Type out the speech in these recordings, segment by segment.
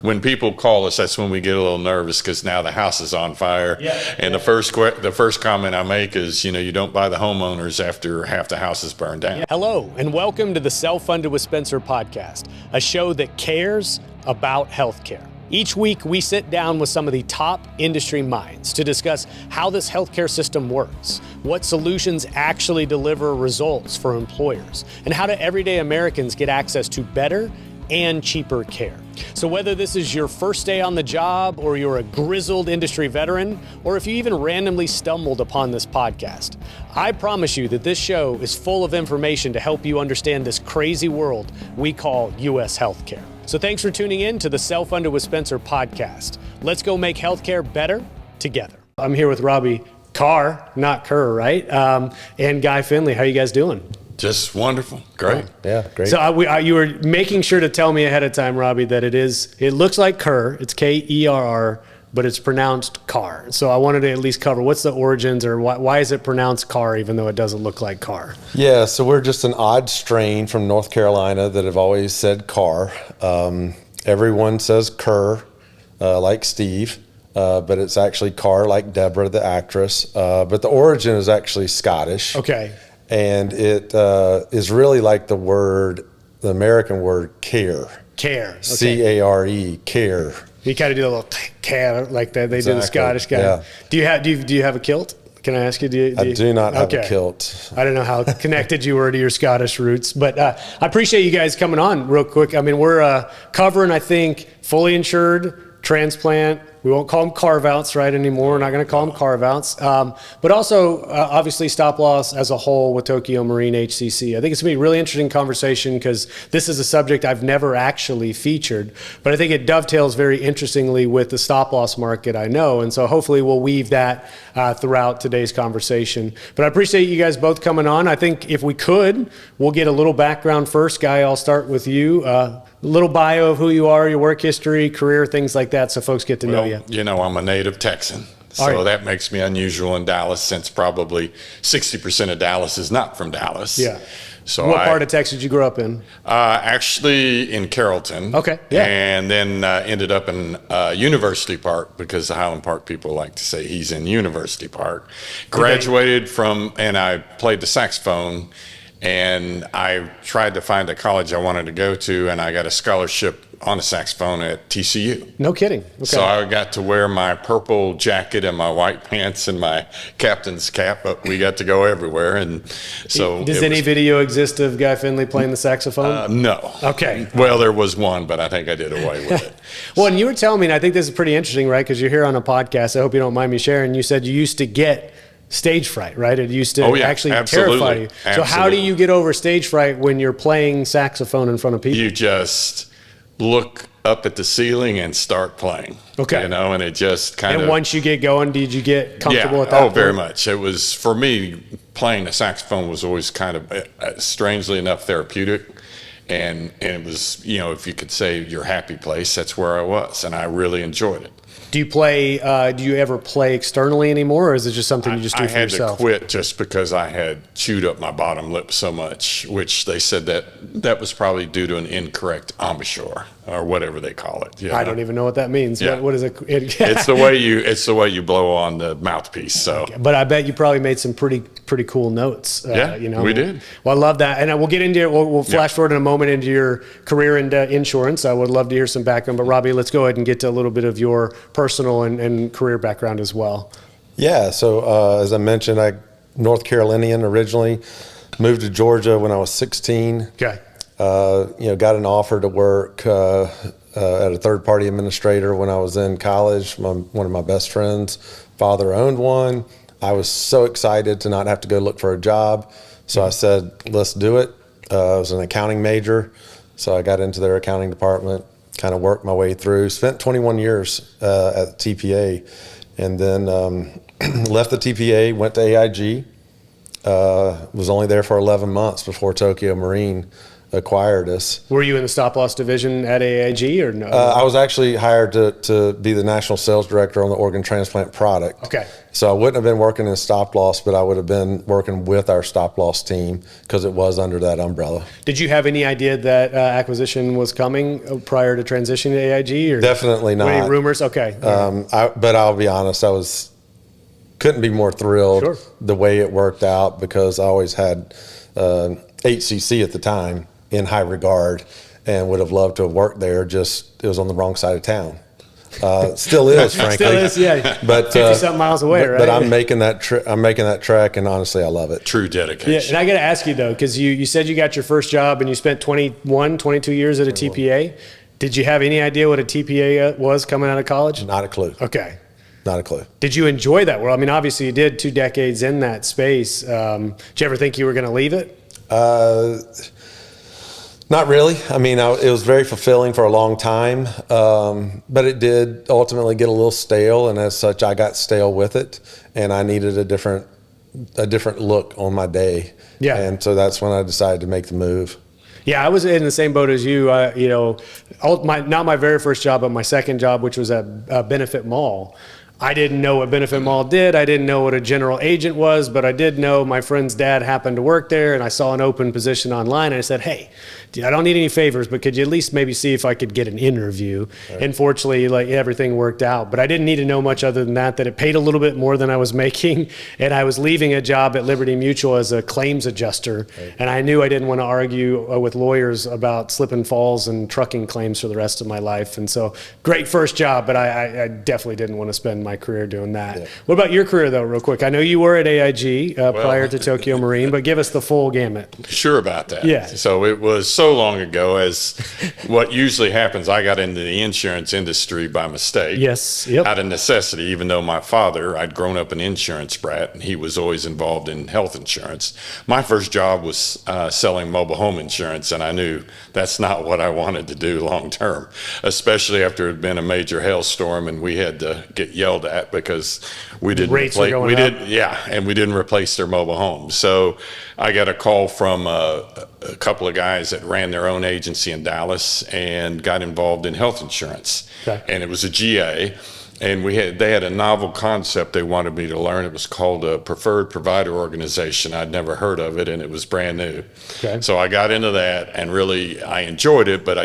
When people call us, that's when we get a little nervous because now the house is on fire. And the first comment I make is, you don't buy the homeowners after half the house is burned down. Hello, and welcome to the Self-Funded with Spencer podcast, a show that cares about healthcare. Each week, we sit down with some of the top industry minds to discuss how this healthcare system works, what solutions actually deliver results for employers, and how do everyday Americans get access to better and cheaper care. So whether this is your first day on the job, or you're a grizzled industry veteran, or if you even randomly stumbled upon this podcast, I promise you that this show is full of information to help you understand this crazy world we call U.S. healthcare. So thanks for tuning in to the Self-Funded with Spencer podcast. Let's go make healthcare better together. I'm here with Robby Kerr, not Kerr, right? And Guy Finley. How you guys doing? Just wonderful. Great. Yeah, great. So you were making sure to tell me ahead of time, Robby, that it looks like Kerr. It's Kerr, but it's pronounced Kerr. So I wanted to at least cover what's the origins, or why is it pronounced Kerr even though it doesn't look like Kerr? Yeah, so we're just an odd strain from North Carolina that have always said Kerr. Everyone says Kerr, like Steve, but it's actually Kerr, like Deborah, the actress. But the origin is actually Scottish. Okay. And it is really like the American word care. Care. Okay. C-A-R-E, care. You kind of do a little care like that. They Exactly. do the Scottish guy. Yeah. Do you have a kilt? Can I ask you? I do not have a kilt. I don't know how connected you were to your Scottish roots, but I appreciate you guys coming on real quick. I mean, we're covering, I think, fully insured, transplant. We won't call them carve-outs right anymore. We're not going to call them carve-outs. But also, obviously, stop-loss as a whole with Tokyo Marine HCC. I think it's going to be a really interesting conversation because this is a subject I've never actually featured. But I think it dovetails very interestingly with the stop-loss market I know. And so hopefully we'll weave that throughout today's conversation. But I appreciate you guys both coming on. I think if we could, we'll get a little background first. Guy, I'll start with you. A little bio of who you are, your work history, career, things like that, so folks get to know you. I'm a native Texan, so that makes me unusual in Dallas, since probably 60% of Dallas is not from Dallas. Yeah. So what part of Texas did you grow up in? Actually in Carrollton. Okay. Yeah. And then ended up in University Park, because the Highland Park people like to say he's in University Park. Graduated from, and I played the saxophone. And I tried to find a college I wanted to go to, and I got a scholarship on the saxophone at TCU. No kidding. Okay. So I got to wear my purple jacket and my white pants and my captain's cap, but we got to go everywhere. And so, does any video exist of Guy Finley playing the saxophone? No. Okay. Well, there was one, but I think I did away with it. Well, and you were telling me, and I think this is pretty interesting, right? Because you're here on a podcast. I hope you don't mind me sharing. You said you used to get stage fright, right? It used to actually terrify you. So how do you get over stage fright when you're playing saxophone in front of people? You just look up at the ceiling and start playing. Okay. And it just kind of... And once you get going, did you get comfortable with that? Oh, very much. It was, for me, playing the saxophone was always kind of, strangely enough, therapeutic. And it was, if you could say your happy place, that's where I was. And I really enjoyed it. Do you ever play externally anymore, or is it just something you just do for yourself? I had to quit just because I had chewed up my bottom lip so much, which they said that was probably due to an incorrect embouchure, or whatever they call it. I don't even know what that means. Yeah. What is it? It's the way you blow on the mouthpiece. So, okay. But I bet you probably made some pretty cool notes. We did. Well, I love that, and we'll get into it. We'll flash forward in a moment into your career in insurance. I would love to hear some background. But Robby, let's go ahead and get to a little bit of your personal and career background as well. Yeah. So as I mentioned, I North Carolinian originally, moved to Georgia when I was 16. Okay. Got an offer to work at a third-party administrator when I was in college. One of my best friends' father owned one. I was so excited to not have to go look for a job. So I said, let's do it. I was an accounting major. So I got into their accounting department, kind of worked my way through, spent 21 years at the TPA, and then left the TPA, went to AIG, was only there for 11 months before Tokyo Marine acquired us. Were you in the stop loss division at AIG or no? I was actually hired to be the national sales director on the organ transplant product. Okay. So I wouldn't have been working in stop loss, but I would have been working with our stop loss team because it was under that umbrella. Did you have any idea that acquisition was coming prior to transitioning to AIG? Or Definitely not. Any rumors? Okay. But I'll be honest, couldn't be more thrilled Sure. the way it worked out, because I always had HCC at the time in high regard and would have loved to have worked there. Just it was on the wrong side of town. Still is, frankly. Still is, yeah. But 50-something miles away, right? But I'm making that trek, and honestly, I love it. True Yeah, dedication. and I got to ask you though, because you said you got your first job and you spent 22 years at a TPA. Did you have any idea what a TPA was coming out of college? Not a clue. Okay. Not a clue. Did you enjoy that world? I mean, obviously you did 2 decades in that space. Did you ever think you were going to leave it? Not really. I mean, it was very fulfilling for a long time, but it did ultimately get a little stale, and as such, I got stale with it, and I needed a different look on my day. Yeah. And so that's when I decided to make the move. Yeah, I was in the same boat as you. Not my very first job, but my second job, which was at Benefit Mall. I didn't know what Benefit Mall did. I didn't know what a general agent was, but I did know my friend's dad happened to work there, and I saw an open position online, and I said, hey, I don't need any favors, but could you at least maybe see if I could get an interview? Right. And fortunately, everything worked out. But I didn't need to know much other than that it paid a little bit more than I was making, and I was leaving a job at Liberty Mutual as a claims adjuster, right. And I knew I didn't want to argue with lawyers about slip and falls and trucking claims for the rest of my life. And so, great first job, but I definitely didn't want to spend my career doing that. Yeah. What about your career, though, real quick? I know you were at AIG prior to Tokyo Marine, but give us the full gamut. Sure about that. Yeah. So it was so long ago, as what usually happens, I got into the insurance industry by mistake. Yes. Yep. Out of necessity, even though my father, I'd grown up an insurance brat, and he was always involved in health insurance. My first job was selling mobile home insurance, and I knew that's not what I wanted to do long term, especially after it had been a major hailstorm and we had to get yelled at because we didn't and we didn't replace their mobile homes. So I got a call from a couple of guys that ran their own agency in Dallas and got involved in health insurance. Okay. And it was a GA, and they had a novel concept they wanted me to learn. It was called a preferred provider organization. I'd never heard of it, and it was brand new. Okay. So I got into that, and really I enjoyed it, but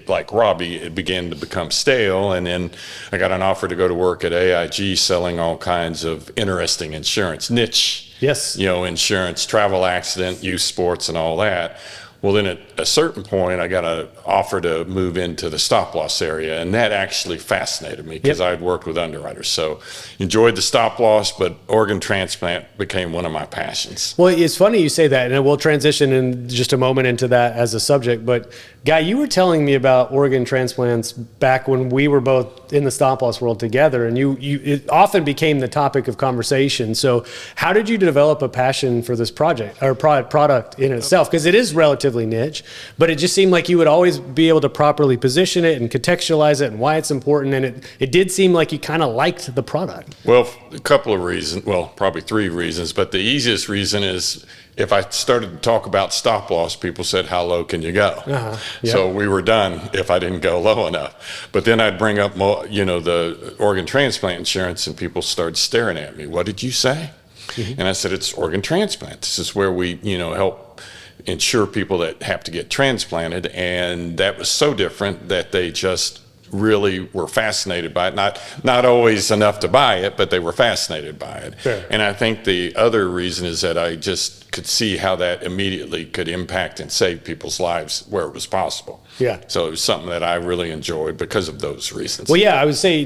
like Robby, it began to become stale. And then I got an offer to go to work at AIG selling all kinds of interesting insurance, niche, yes, insurance, travel, accident, youth sports, and all that. Well, then at a certain point, I got an offer to move into the stop loss area, and that actually fascinated me because I'd worked with underwriters. So enjoyed the stop loss, but organ transplant became one of my passions. Well, it's funny you say that, and we'll transition in just a moment into that as a subject. But Guy, you were telling me about organ transplants back when we were both in the stop loss world together, and it often became the topic of conversation. So how did you develop a passion for this project or product in itself? Because it is relatively niche, but it just seemed like you would always be able to properly position it and contextualize it and why it's important. And it did seem like you kind of liked the product. Well, a couple of reasons, probably 3 reasons, but the easiest reason is if I started to talk about stop loss, people said, how low can you go? Yep. So we were done if I didn't go low enough. But then I'd bring up more, the organ transplant insurance, and people started staring at me. What did you say? Mm-hmm. And I said, it's organ transplant. This is where we, help insure people that have to get transplanted. And that was so different that they just really were fascinated by it. Not always enough to buy it, but they were fascinated by it. Sure. And I think the other reason is that I just could see how that immediately could impact and save people's lives where it was possible. Yeah. So it was something that I really enjoyed because of those reasons. Well, yeah, I would say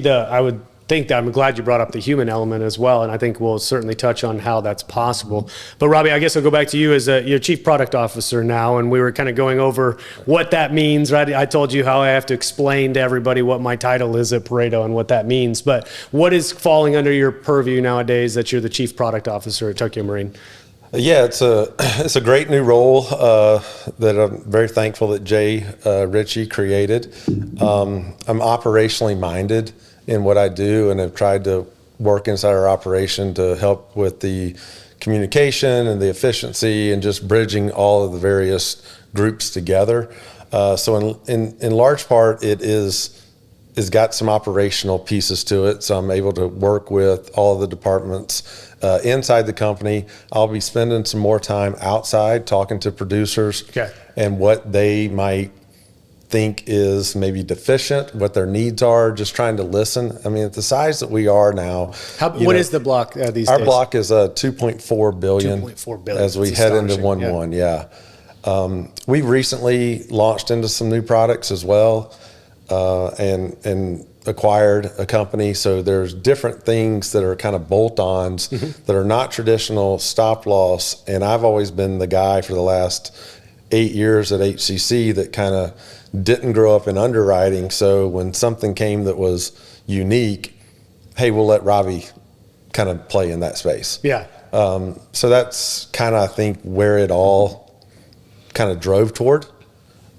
I'm glad you brought up the human element as well, and I think we'll certainly touch on how that's possible. But Robby, I guess I'll go back to you as your chief product officer now, and we were kind of going over what that means, right? I told you how I have to explain to everybody what my title is at Pareto and what that means, but what is falling under your purview nowadays that you're the chief product officer at Tokyo Marine? Yeah, it's a great new role that I'm very thankful that Jay Ritchie created. I'm operationally minded in what I do, and have tried to work inside our operation to help with the communication and the efficiency and just bridging all of the various groups together. So in large part, it's got some operational pieces to it. So I'm able to work with all of the departments inside the company. I'll be spending some more time outside talking to producers and what they might think is maybe deficient, what their needs are, just trying to listen. I mean, at the size that we are now. What is the block these days? Our block is 2.4 billion. 2.4 billion. As we head into 1/1, we recently launched into some new products as well, and acquired a company. So there's different things that are kind of bolt-ons that are not traditional stop loss. And I've always been the guy for the last 8 years at HCC that kind of didn't grow up in underwriting. So when something came that was unique, hey, we'll let Robby kind of play in that space. So that's kind of, I think, where it all kind of drove toward.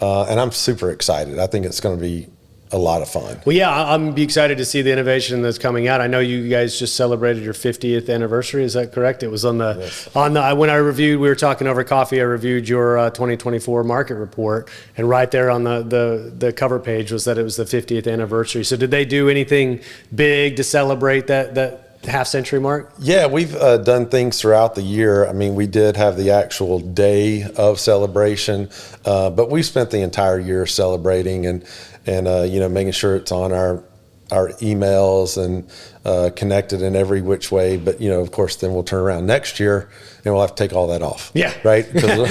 And I'm super excited. I think it's going to be a lot of fun. Well, I'm excited to see the innovation that's coming out. I know you guys just celebrated your 50th anniversary. Is that correct? It was on the when I reviewed, we were talking over coffee, I reviewed your 2024 market report, and right there on the cover page was that it was the 50th anniversary. So did they do anything big to celebrate that half century mark? Yeah, we've done things throughout the year. I mean, we did have the actual day of celebration, but we spent the entire year celebrating and making sure it's on our emails and connected in every which way. But, of course, then we'll turn around next year and we'll have to take all that off. Right? Because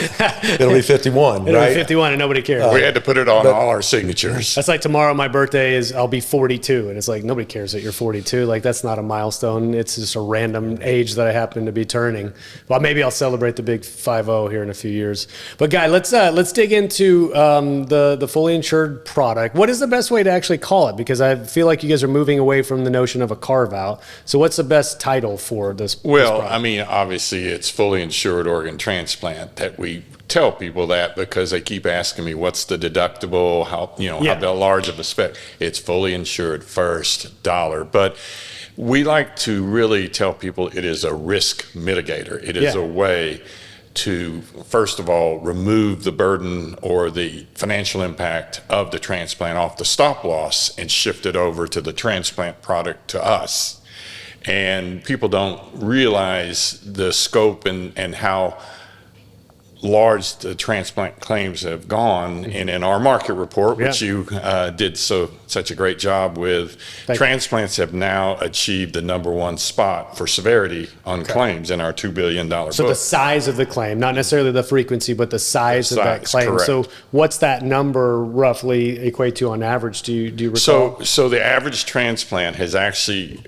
it'll be 51, It'll be 51 and nobody cares. We had to put it on all our signatures. That's like tomorrow my birthday is, I'll be 42. And it's like, nobody cares that you're 42. Like, that's not a milestone. It's just a random age that I happen to be turning. Well, maybe I'll celebrate the big 50 here in a few years. But Guy, let's dig into the fully insured product. What is the best way to actually call it? Because I feel like you guys are moving away from the notion of a carve out. So what's the best title for this? Well, I mean, obviously it's fully insured organ transplant. That we tell people that because they keep asking me what's the deductible, how large of a spec. It's fully insured first dollar, but we like to really tell people it is a risk mitigator. It is a way to, first of all, remove the burden or the financial impact of the transplant off the stop loss and shift it over to the transplant product to us. And people don't realize the scope and how large the transplant claims have gone. And in our market report, which you did such a great job with, transplants have now achieved the #1 spot for severity on claims in our $2 billion book. So the size of the claim, not necessarily the frequency, but the size of that claim. Correct. So what's that number roughly equate to on average? Do you recall? So the average transplant has actually,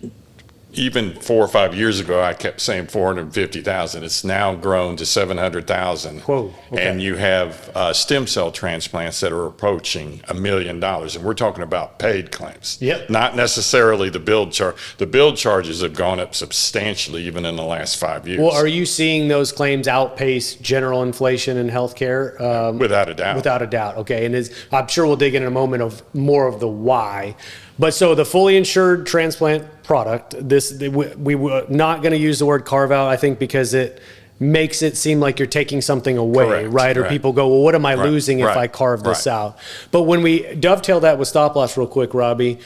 even 4 or 5 years ago, I kept saying 450,000. It's now grown to 700,000. Whoa! Okay. And you have stem cell transplants that are approaching $1 million, and we're talking about paid claims. Not necessarily the billed charge. The billed charges have gone up substantially, even in the last 5 years. Well, are you seeing those claims outpace general inflation in healthcare? Without a doubt. Without a doubt. Okay, and I'm sure we'll dig in a moment of more of the why. But so the fully insured transplant product, we were not going to use the word carve out, I think, because it makes it seem like you're taking something away, right? Or people go, well, what am I losing if I carve this out? But when we dovetail that with stop loss real quick, Robby,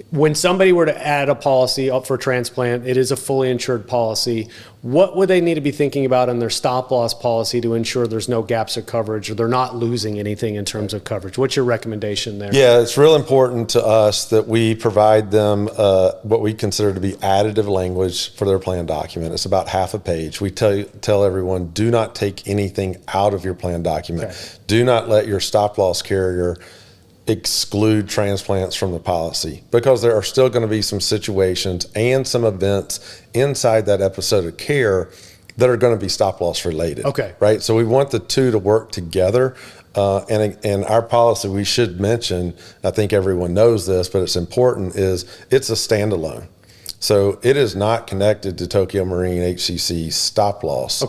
when somebody were to add a policy up for transplant, it is a fully insured policy. What would they need to be thinking about in their stop loss policy to ensure there's no gaps of coverage or they're not losing anything in terms of coverage? What's your recommendation there? Yeah, it's real important to us that we provide them what we consider to be additive language for their plan document. It's about half a page. We tell everyone, do not take anything out of your plan document. Do not let your stop loss carrier exclude transplants from the policy, because there are still going to be some situations and some events inside that episode of care that are going to be stop loss related. Right. So we want the two to work together. And our policy, we should mention, I think everyone knows this, but it's important, is it's a standalone. So it is not connected to Tokyo Marine HCC stop loss.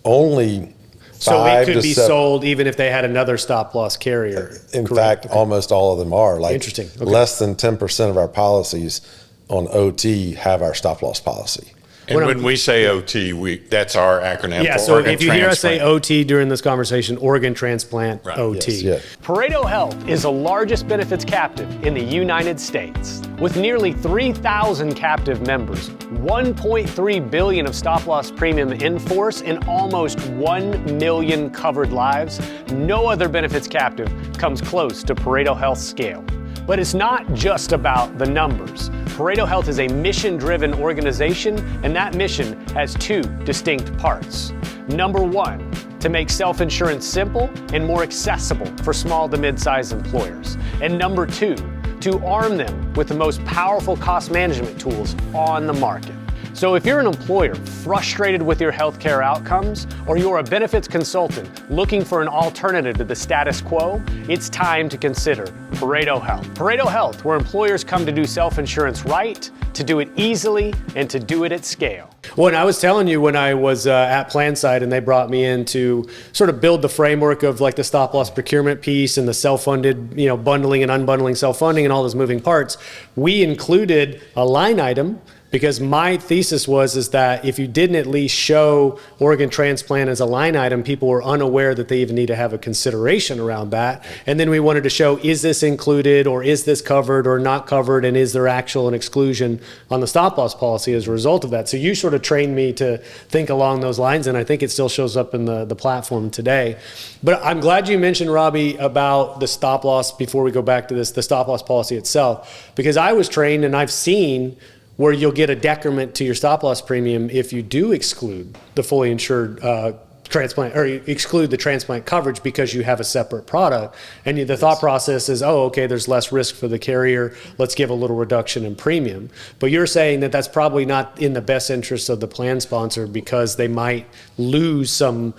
Only so it could be sold even if they had another stop loss carrier. In fact, almost all of them are. Like, interesting. Less than 10% of our policies on OT have our stop loss policy. And when we say OT, that's our acronym Yeah, for so organ if you hear us say transplant. OT during this conversation, organ transplant, Right. OT. Yes, yeah. Pareto Health is the largest benefits captive in the United States. With nearly 3,000 captive members, 1.3 billion of stop-loss premium in force, and almost 1 million covered lives, no other benefits captive comes close to Pareto Health's scale. But it's not just about the numbers. Pareto Health is a mission-driven organization, and that mission has two distinct parts. Number one, to make self-insurance simple and more accessible for small to mid-sized employers. And number two, to arm them with the most powerful cost management tools on the market. So if you're an employer frustrated with your healthcare outcomes, or you're a benefits consultant looking for an alternative to the status quo, it's time to consider Pareto Health. Pareto Health, where employers come to do self-insurance right, to do it easily, and to do it at scale. Well, and I was telling you when I was at PlanSide and they brought me in to sort of build the framework of like the stop loss procurement piece and the self-funded, bundling and unbundling self-funding and all those moving parts, we included a line item. Because my thesis is that if you didn't at least show organ transplant as a line item, people were unaware that they even need to have a consideration around that. And then we wanted to show, is this included or is this covered or not covered, and is there actual an exclusion on the stop loss policy as a result of that? So you sort of trained me to think along those lines, and I think it still shows up in the platform today. But I'm glad you mentioned, Robby, about the stop loss, before we go back to this, the stop loss policy itself, because I was trained and I've seen where you'll get a decrement to your stop loss premium if you do exclude the fully insured transplant, or exclude the transplant coverage because you have a separate product. And the thought process is, oh, okay, there's less risk for the carrier, let's give a little reduction in premium. But you're saying that that's probably not in the best interest of the plan sponsor because they might lose some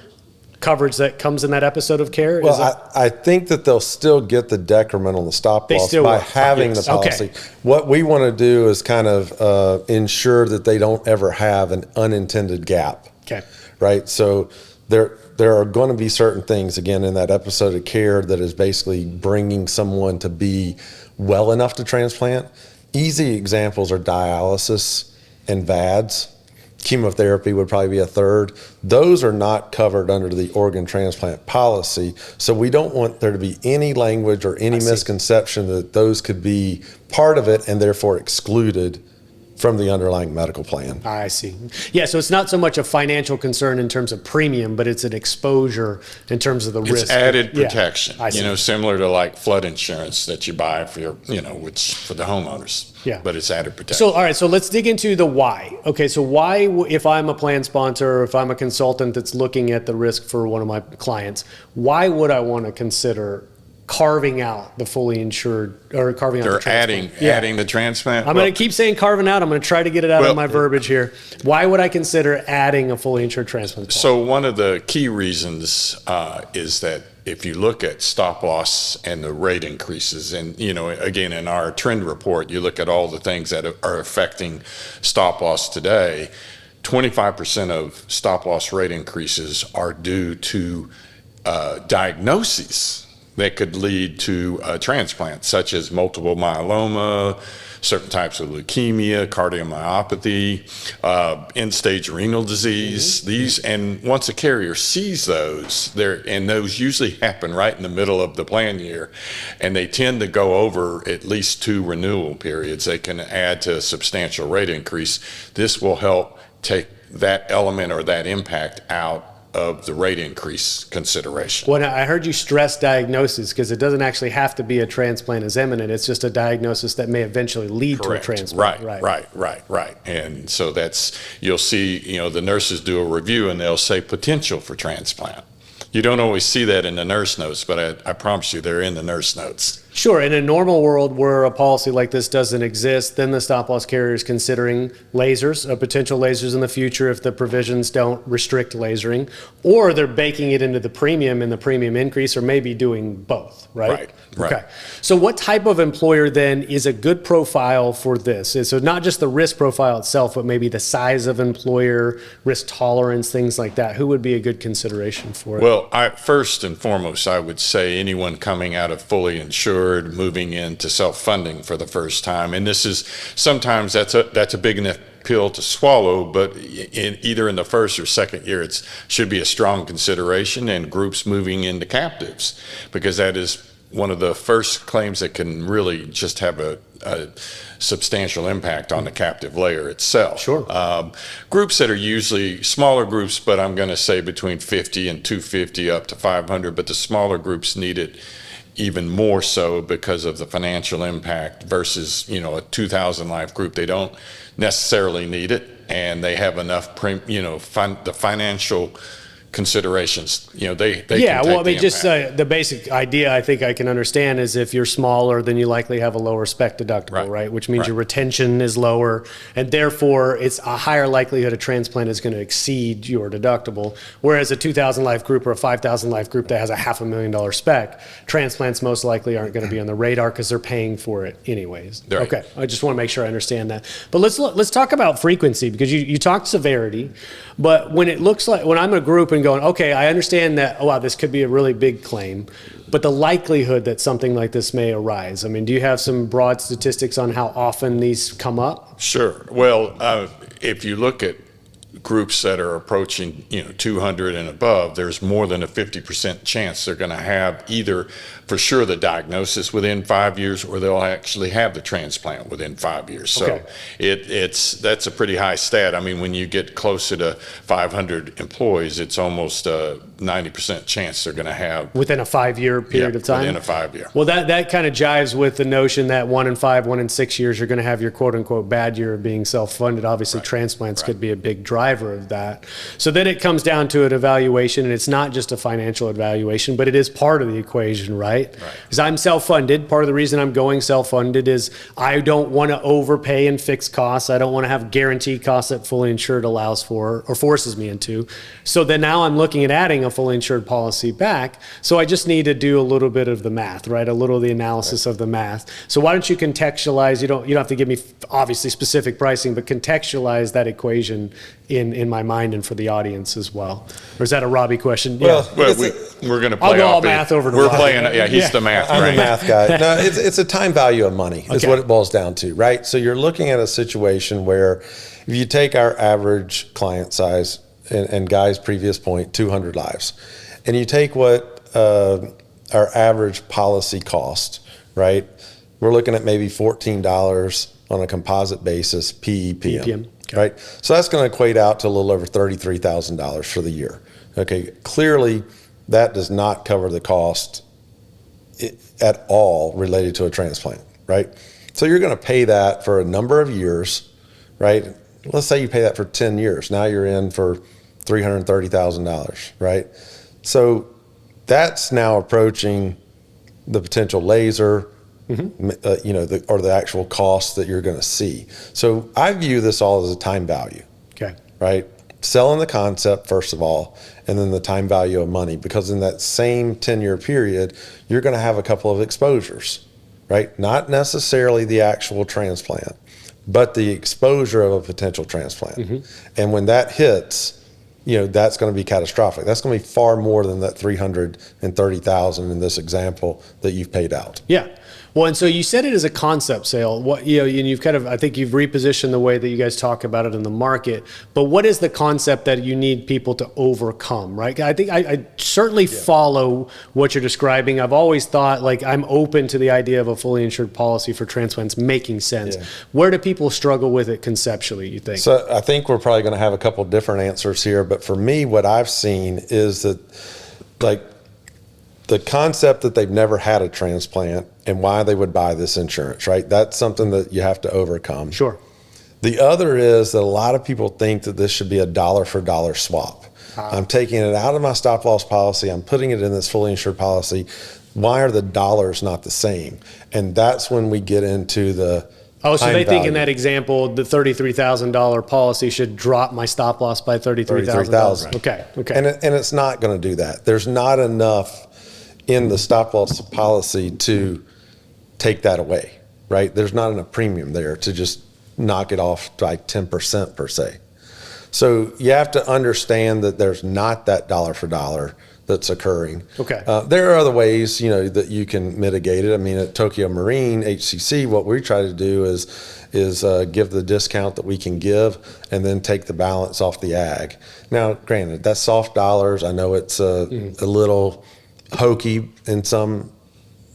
coverage that comes in that episode of care? Well, I think that they'll still get the decrement on the stop loss by having the policy. Okay. What we want to do is kind of ensure that they don't ever have an unintended gap. Okay. Right? So there are going to be certain things, again, in that episode of care that is basically bringing someone to be well enough to transplant. Easy examples are dialysis and VADs. Chemotherapy would probably be a third. Those are not covered under the organ transplant policy. So we don't want there to be any language or any misconception that those could be part of it and therefore excluded from the underlying medical plan. I see. Yeah, so it's not so much a financial concern in terms of premium, but it's an exposure in terms of the risk. It's added protection, I see. Similar to like flood insurance that you buy for your, which for the homeowners. Yeah. But it's added protection. So, all right, so let's dig into the why. Okay, so why, if I'm a plan sponsor, or if I'm a consultant that's looking at the risk for one of my clients, why would I want to consider carving out the fully insured, or carving out the transplant? adding the transplant. I'm going to keep saying carving out. I'm going to try to get it out of my verbiage here. Why would I consider adding a fully insured transplant policy? So one of the key reasons is that if you look at stop loss and the rate increases, and again in our trend report, you look at all the things that are affecting stop loss today. 25% of stop loss rate increases are due to diagnoses that could lead to a transplant, such as multiple myeloma, certain types of leukemia, cardiomyopathy, end-stage renal disease. These, and once a carrier sees those, and those usually happen right in the middle of the plan year, and they tend to go over at least 2 renewal periods. They can add to a substantial rate increase. This will help take that element or that impact out of the rate increase consideration. Well, I heard you stress diagnosis because it doesn't actually have to be a transplant as imminent. It's just a diagnosis that may eventually lead to a transplant. Right. And so you'll see, the nurses do a review and they'll say potential for transplant. You don't always see that in the nurse notes, but I promise you they're in the nurse notes. Sure. In a normal world where a policy like this doesn't exist, then the stop loss carrier is considering lasers, potential lasers in the future if the provisions don't restrict lasering, or they're baking it into the premium and the premium increase, or maybe doing both, right? Right. Okay. So what type of employer then is a good profile for this? So not just the risk profile itself, but maybe the size of employer, risk tolerance, things like that. Who would be a good consideration for it? Well, first and foremost, I would say anyone coming out of fully insured insured moving into self-funding for the first time. And this is, sometimes that's a big enough pill to swallow, but either in the first or second year, it should be a strong consideration, and groups moving into captives, because that is one of the first claims that can really just have a substantial impact on the captive layer itself. Sure. Groups that are usually smaller groups, but I'm going to say between 50 and 250 up to 500, but the smaller groups need it even more so because of the financial impact versus, a 2,000 life group. They don't necessarily need it, and they have enough, the financial considerations, they Yeah, can take well, I mean, the just impact. the basic idea I think I can understand is if you're smaller, then you likely have a lower spec deductible, right? Which means your retention is lower, and therefore it's a higher likelihood a transplant is going to exceed your deductible. Whereas a 2,000 life group or a 5,000 life group that has a $500,000 spec, transplants most likely aren't going to be on the radar because they're paying for it anyways. Right. Okay, I just want to make sure I understand that. But let's talk about frequency, because you talked severity, but when it looks like, when I'm a group and going, okay, I understand that, oh wow, this could be a really big claim, but the likelihood that something like this may arise, I mean, do you have some broad statistics on how often these come up? Sure. Well, if you look at groups that are approaching 200 and above, there's more than a 50% chance they're going to have either for sure the diagnosis within 5 years, or they'll actually have the transplant within 5 years. So Okay. that's a pretty high stat. I mean, when you get closer to 500 employees, it's almost a 90% chance they're going to have Within a 5-year period of time? within a 5 year. Well, that kind of jives with the notion that 1 in 5, 1 in 6 years, you're going to have your quote unquote bad year of being self-funded. Obviously, transplants could be a big driver of that. So then it comes down to an evaluation, and it's not just a financial evaluation, but it is part of the equation, right? Because I'm self-funded. Part of the reason I'm going self-funded is I don't want to overpay in fixed costs. I don't want to have guaranteed costs that fully insured allows for or forces me into. So then now I'm looking at adding a fully insured policy back. So I just need to do a little bit of the math, right? A little of the analysis of the math. So why don't you contextualize? You don't have to give me obviously specific pricing, but contextualize that equation in my mind and for the audience as well. Or is that a Robby question? Well, Well, we're going to play I'll go off all it. math over to We're Robby. playing. He's the math I'm brain. a math guy. No, it's a time value of money is Okay. what it boils down to, right? So you're looking at a situation where if you take our average client size and Guy's previous point, 200 lives, and you take what our average policy cost, right? We're looking at maybe $14 on a composite basis, PEPM. PEPM, okay. Right? So that's going to equate out to a little over $33,000 for the year. Okay, clearly that does not cover the cost at all related to a transplant, right? So you're going to pay that for a number of years, right? Let's say you pay that for 10 years. Now you're in for $330,000, right? So that's now approaching the potential laser, or the actual cost that you're going to see. So I view this all as a time value, Okay. right? Selling the concept, first of all, and then the time value of money, because in that same 10-year period, you're going to have a couple of exposures, right? Not necessarily the actual transplant, but the exposure of a potential transplant. And when that hits, that's going to be catastrophic. That's going to be far more than that $330,000 in this example that you've paid out. Yeah. Well, and so you said it as a concept sale. What, and you've I think you've repositioned the way that you guys talk about it in the market. But what is the concept that you need people to overcome, right? I think I certainly follow what you're describing. I've always thought, I'm open to the idea of a fully insured policy for transplants making sense. Yeah. Where do people struggle with it conceptually, you think? So I think we're probably going to have a couple different answers here. But for me, what I've seen is that, the concept that they've never had a transplant and why they would buy this insurance, right? That's something that you have to overcome. Sure. The other is that a lot of people think that this should be a dollar for dollar swap. I'm taking it out of my stop loss policy. I'm putting it in this fully insured policy. Why are the dollars not the same? And that's when we get into the Oh, so time they think in value. that example, the $33,000 policy should drop my stop loss by $33,000. Okay. And it's not going to do that. There's not enough in the stop loss policy to take that away, right? There's not enough premium there to just knock it off by 10% per se. So you have to understand that there's not that dollar for dollar that's occurring. Okay. There are other ways, that you can mitigate it. I mean, at Tokyo Marine, HCC, what we try to do is give the discount that we can give and then take the balance off the ag. Now, granted, that's soft dollars. I know it's a little hokey in some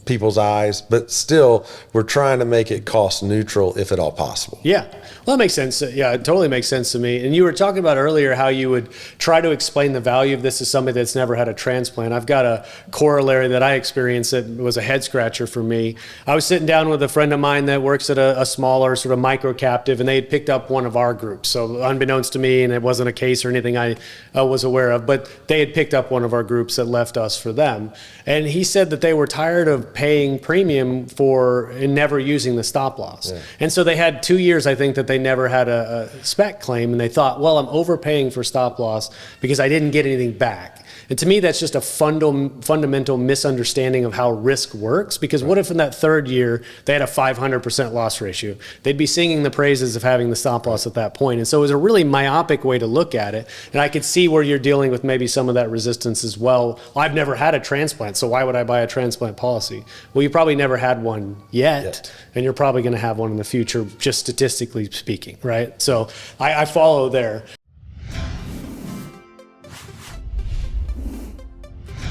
people's eyes, but still, we're trying to make it cost neutral if at all possible. Yeah. Well, that makes sense. Yeah, it totally makes sense to me. And you were talking about earlier how you would try to explain the value of this to somebody that's never had a transplant. I've got a corollary that I experienced that was a head scratcher for me. I was sitting down with a friend of mine that works at a smaller sort of micro captive, and they had picked up one of our groups. So unbeknownst to me, and it wasn't a case or anything I was aware of, but they had picked up one of our groups that left us for them. And he said that they were tired of paying premium for and never using the stop loss. Yeah. And so they had 2 years, I think, that they never had a spec claim, and they thought, well, I'm overpaying for stop loss because I didn't get anything back. And to me, that's just a fundamental misunderstanding of how risk works, because what if in that third year they had a 500% loss ratio? They'd be singing the praises of having the stop loss at that point. And so it was a really myopic way to look at it. And I could see where you're dealing with maybe some of that resistance as well. I've never had a transplant, so why would I buy a transplant policy? Well, you probably never had one yet. And you're probably going to have one in the future, just statistically speaking, right? So I follow there.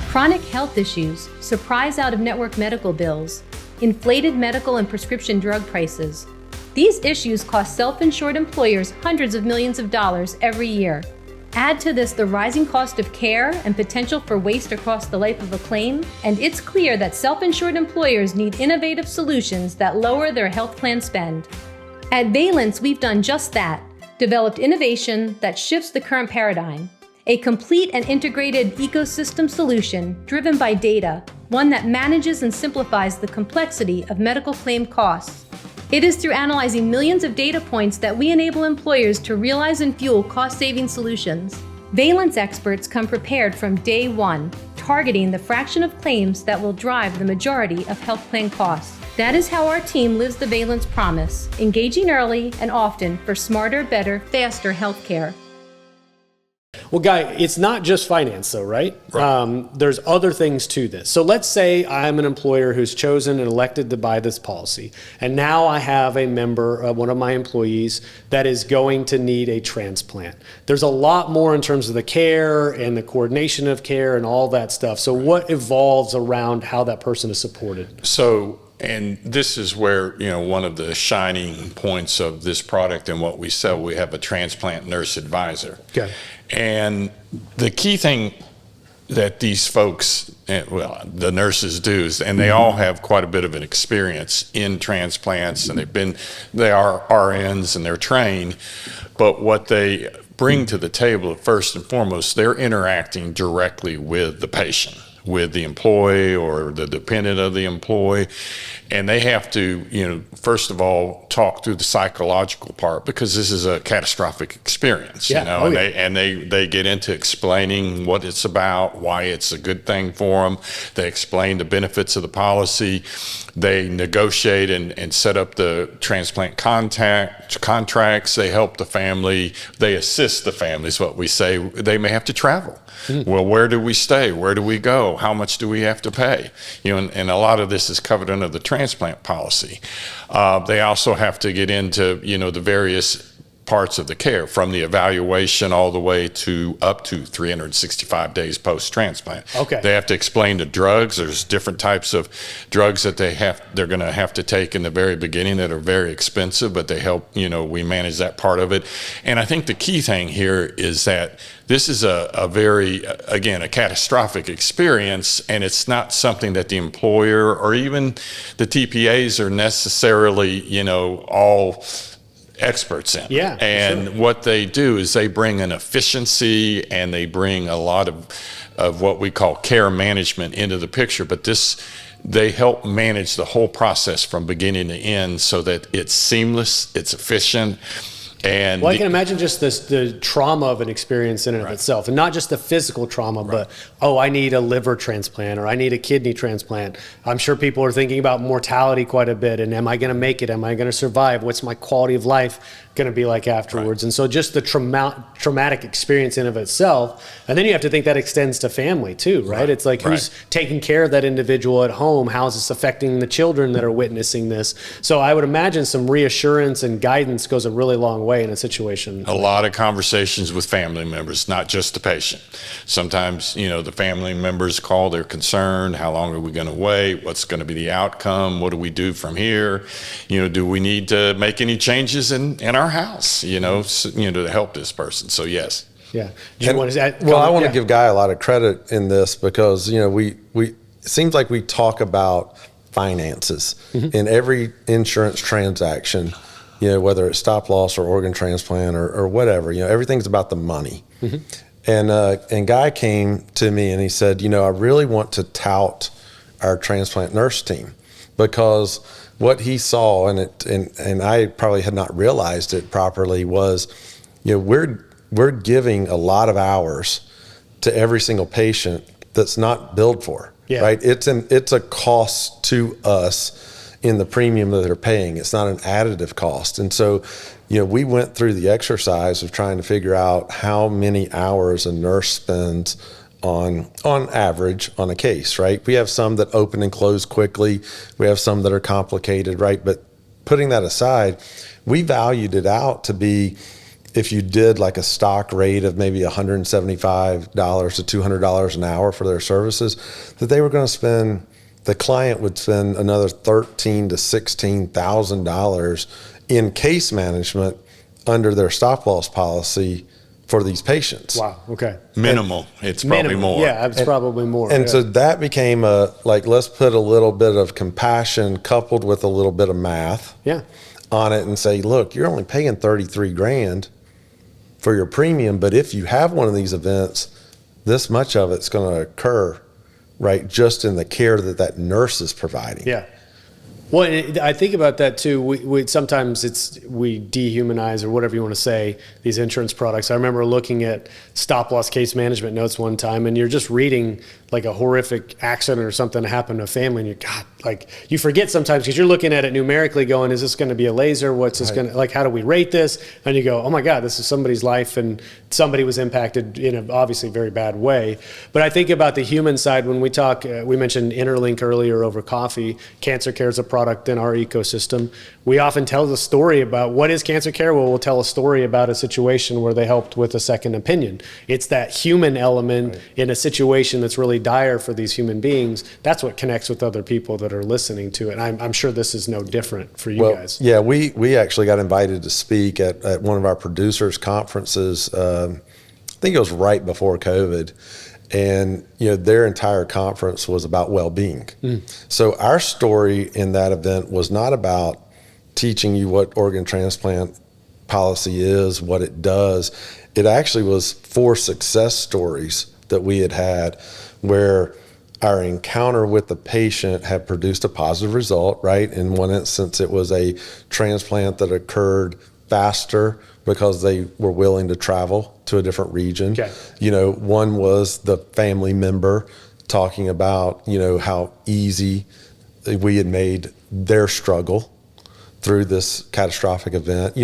Chronic health issues, surprise out-of-network medical bills, inflated medical and prescription drug prices. These issues cost self-insured employers hundreds of millions of dollars every year. Add to this the rising cost of care and potential for waste across the life of a claim, and it's clear that self-insured employers need innovative solutions that lower their health plan spend. At Valence, we've done just that, developed innovation that shifts the current paradigm. A complete and integrated ecosystem solution driven by data, one that manages and simplifies the complexity of medical claim costs. It is through analyzing millions of data points that we enable employers to realize and fuel cost-saving solutions. Valence experts come prepared from day one, targeting the fraction of claims that will drive the majority of health plan costs. That is how our team lives the Valence promise, engaging early and often for smarter, better, faster healthcare. Well, Guy, it's not just finance though, right? There's other things to this. So let's say I'm an employer who's chosen and elected to buy this policy, and now I have a member, one of my employees, that is going to need a transplant. There's a lot more in terms of the care and the coordination of care and all that stuff. So what evolves around how that person is supported? So, and this is where, one of the shining points of this product and what we sell, we have a transplant nurse advisor. Okay. And the key thing that these folks, the nurses do, and they all have quite a bit of an experience in transplants, and they are RNs and they're trained, but what they bring to the table, first and foremost, they're interacting directly with the patient, with the employee or the dependent of the employee. And they have to, first of all, talk through the psychological part, because this is a catastrophic experience, and they get into explaining what it's about, why it's a good thing for them. They explain the benefits of the policy. They negotiate and set up the transplant contracts. They help the family. They assist the family is what we say. They may have to travel. Well, where do we stay? Where do we go? How much do we have to pay? And a lot of this is covered under the transplant policy. They also have to get into, the various parts of the care, from the evaluation all the way to up to 365 days post-transplant. Okay. They have to explain the drugs. There's different types of drugs that they're going to have to take in the very beginning that are very expensive, but they help, we manage that part of it. And I think the key thing here is that this is a very, again, a catastrophic experience, and it's not something that the employer or even the TPAs are necessarily, all experts in. Yeah, and sure. What they do is they bring an efficiency, and they bring a lot of what we call care management into the picture, but they help manage the whole process from beginning to end so that it's seamless, it's efficient, And well, I can imagine just the trauma of an experience in and of itself, and not just the physical trauma, but, oh, I need a liver transplant or I need a kidney transplant. I'm sure people are thinking about mortality quite a bit, and am I going to make it? Am I going to survive? What's my quality of life going to be like afterwards? And so just the traumatic experience in of itself, and then you have to think that extends to family too, right? It's like, who's taking care of that individual at home? How is this affecting the children that are witnessing this? So I would imagine some reassurance and guidance goes a really long way in a situation. A lot of conversations with family members, not just the patient. Sometimes, the family members call, they're concerned. How long are we going to wait? What's going to be the outcome? What do we do from here? Do we need to make any changes in our house, to help this person? So yes. Yeah. I want to give Guy a lot of credit in this because, we it seems like we talk about finances in every insurance transaction, whether it's stop loss or organ transplant or whatever, everything's about the money. And Guy came to me and he said, I really want to tout our transplant nurse team because what he saw, and I probably had not realized it properly, was, we're giving a lot of hours to every single patient that's not billed for, right? It's a cost to us in the premium that they're paying. It's not an additive cost. And so, we went through the exercise of trying to figure out how many hours a nurse spends on average on a case, right? We have some that open and close quickly. We have some that are complicated, right? But putting that aside, we valued it out to be, if you did like a stock rate of maybe $175 to $200 an hour for their services, that they were going to spend, the client would spend another $13,000 to $16,000 in case management under their stop loss policy for these patients. Wow. Okay. Minimal. It's probably more. Yeah, it's probably more. And so that became let's put a little bit of compassion coupled with a little bit of math on it and say, look, you're only paying $33,000 for your premium, but if you have one of these events, this much of it's going to occur, right, just in the care that nurse is providing. Yeah. Well, I think about that too. We sometimes we dehumanize, or whatever you want to say, these insurance products. I remember looking at stop loss case management notes one time, and you're just reading like a horrific accident or something happened to a family, and you forget sometimes because you're looking at it numerically, going, is this going to be a laser? What's this going to, how do we rate this? And you go, oh my God, this is somebody's life, and somebody was impacted in an obviously very bad way. But I think about the human side when we talk. We mentioned Interlink earlier over coffee. Cancer Care is a product in our ecosystem. We often tell the story about what is Cancer Care. Well, we'll tell a story about a situation where they helped with a second opinion. It's that human element in a situation that's really dire for these human beings. That's what connects with other people that are listening to it. And I'm sure this is no different for you guys. Yeah, we actually got invited to speak at one of our producers' conferences. I think it was right before COVID. And their entire conference was about well-being. So our story in that event was not about teaching you what organ transplant policy is, what it does. It actually was 4 success stories that we had where our encounter with the patient had produced a positive result, right? In one instance, it was a transplant that occurred faster because they were willing to travel to a different region. Okay. One was the family member talking about, how easy we had made their struggle through this catastrophic event.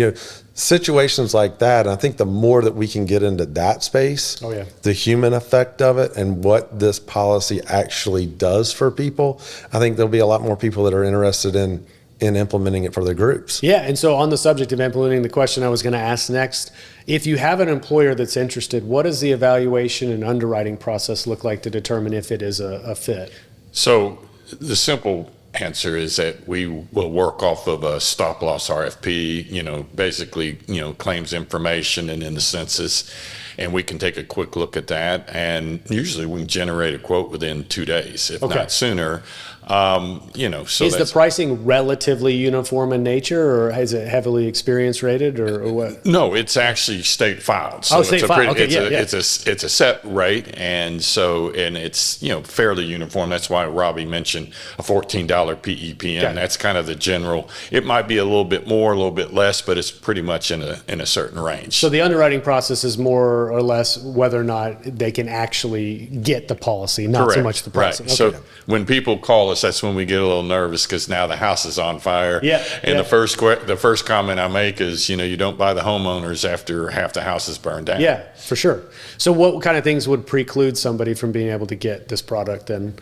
Situations like that. And I think the more that we can get into that space, the human effect of it and what this policy actually does for people, I think there'll be a lot more people that are interested in implementing it for their groups. Yeah, and so on the subject of implementing, the question I was going to ask next, if you have an employer that's interested, what does the evaluation and underwriting process look like to determine if it is a fit? So the simple answer is that we will work off of a stop loss RFP, basically, claims information and in the census, and we can take a quick look at that. And usually we can generate a quote within 2 days, if not sooner. So Is the pricing relatively uniform in nature, or is it heavily experience rated, or what? No, it's actually state filed. So state filed. Okay, it's a set rate, and it's fairly uniform. That's why Robbie mentioned a $14 PEPM. Okay. That's kind of the general. It might be a little bit more, a little bit less, but it's pretty much in a certain range. So the underwriting process is more or less whether or not they can actually get the policy, not Correct. so much the pricing. Right. Okay. So when people call us, that's when we get a little nervous because now the house is on fire. Yeah. And yeah. the first comment I make is, you don't buy the homeowners after half the house is burned down. Yeah, for sure. So what kind of things would preclude somebody from being able to get this product then?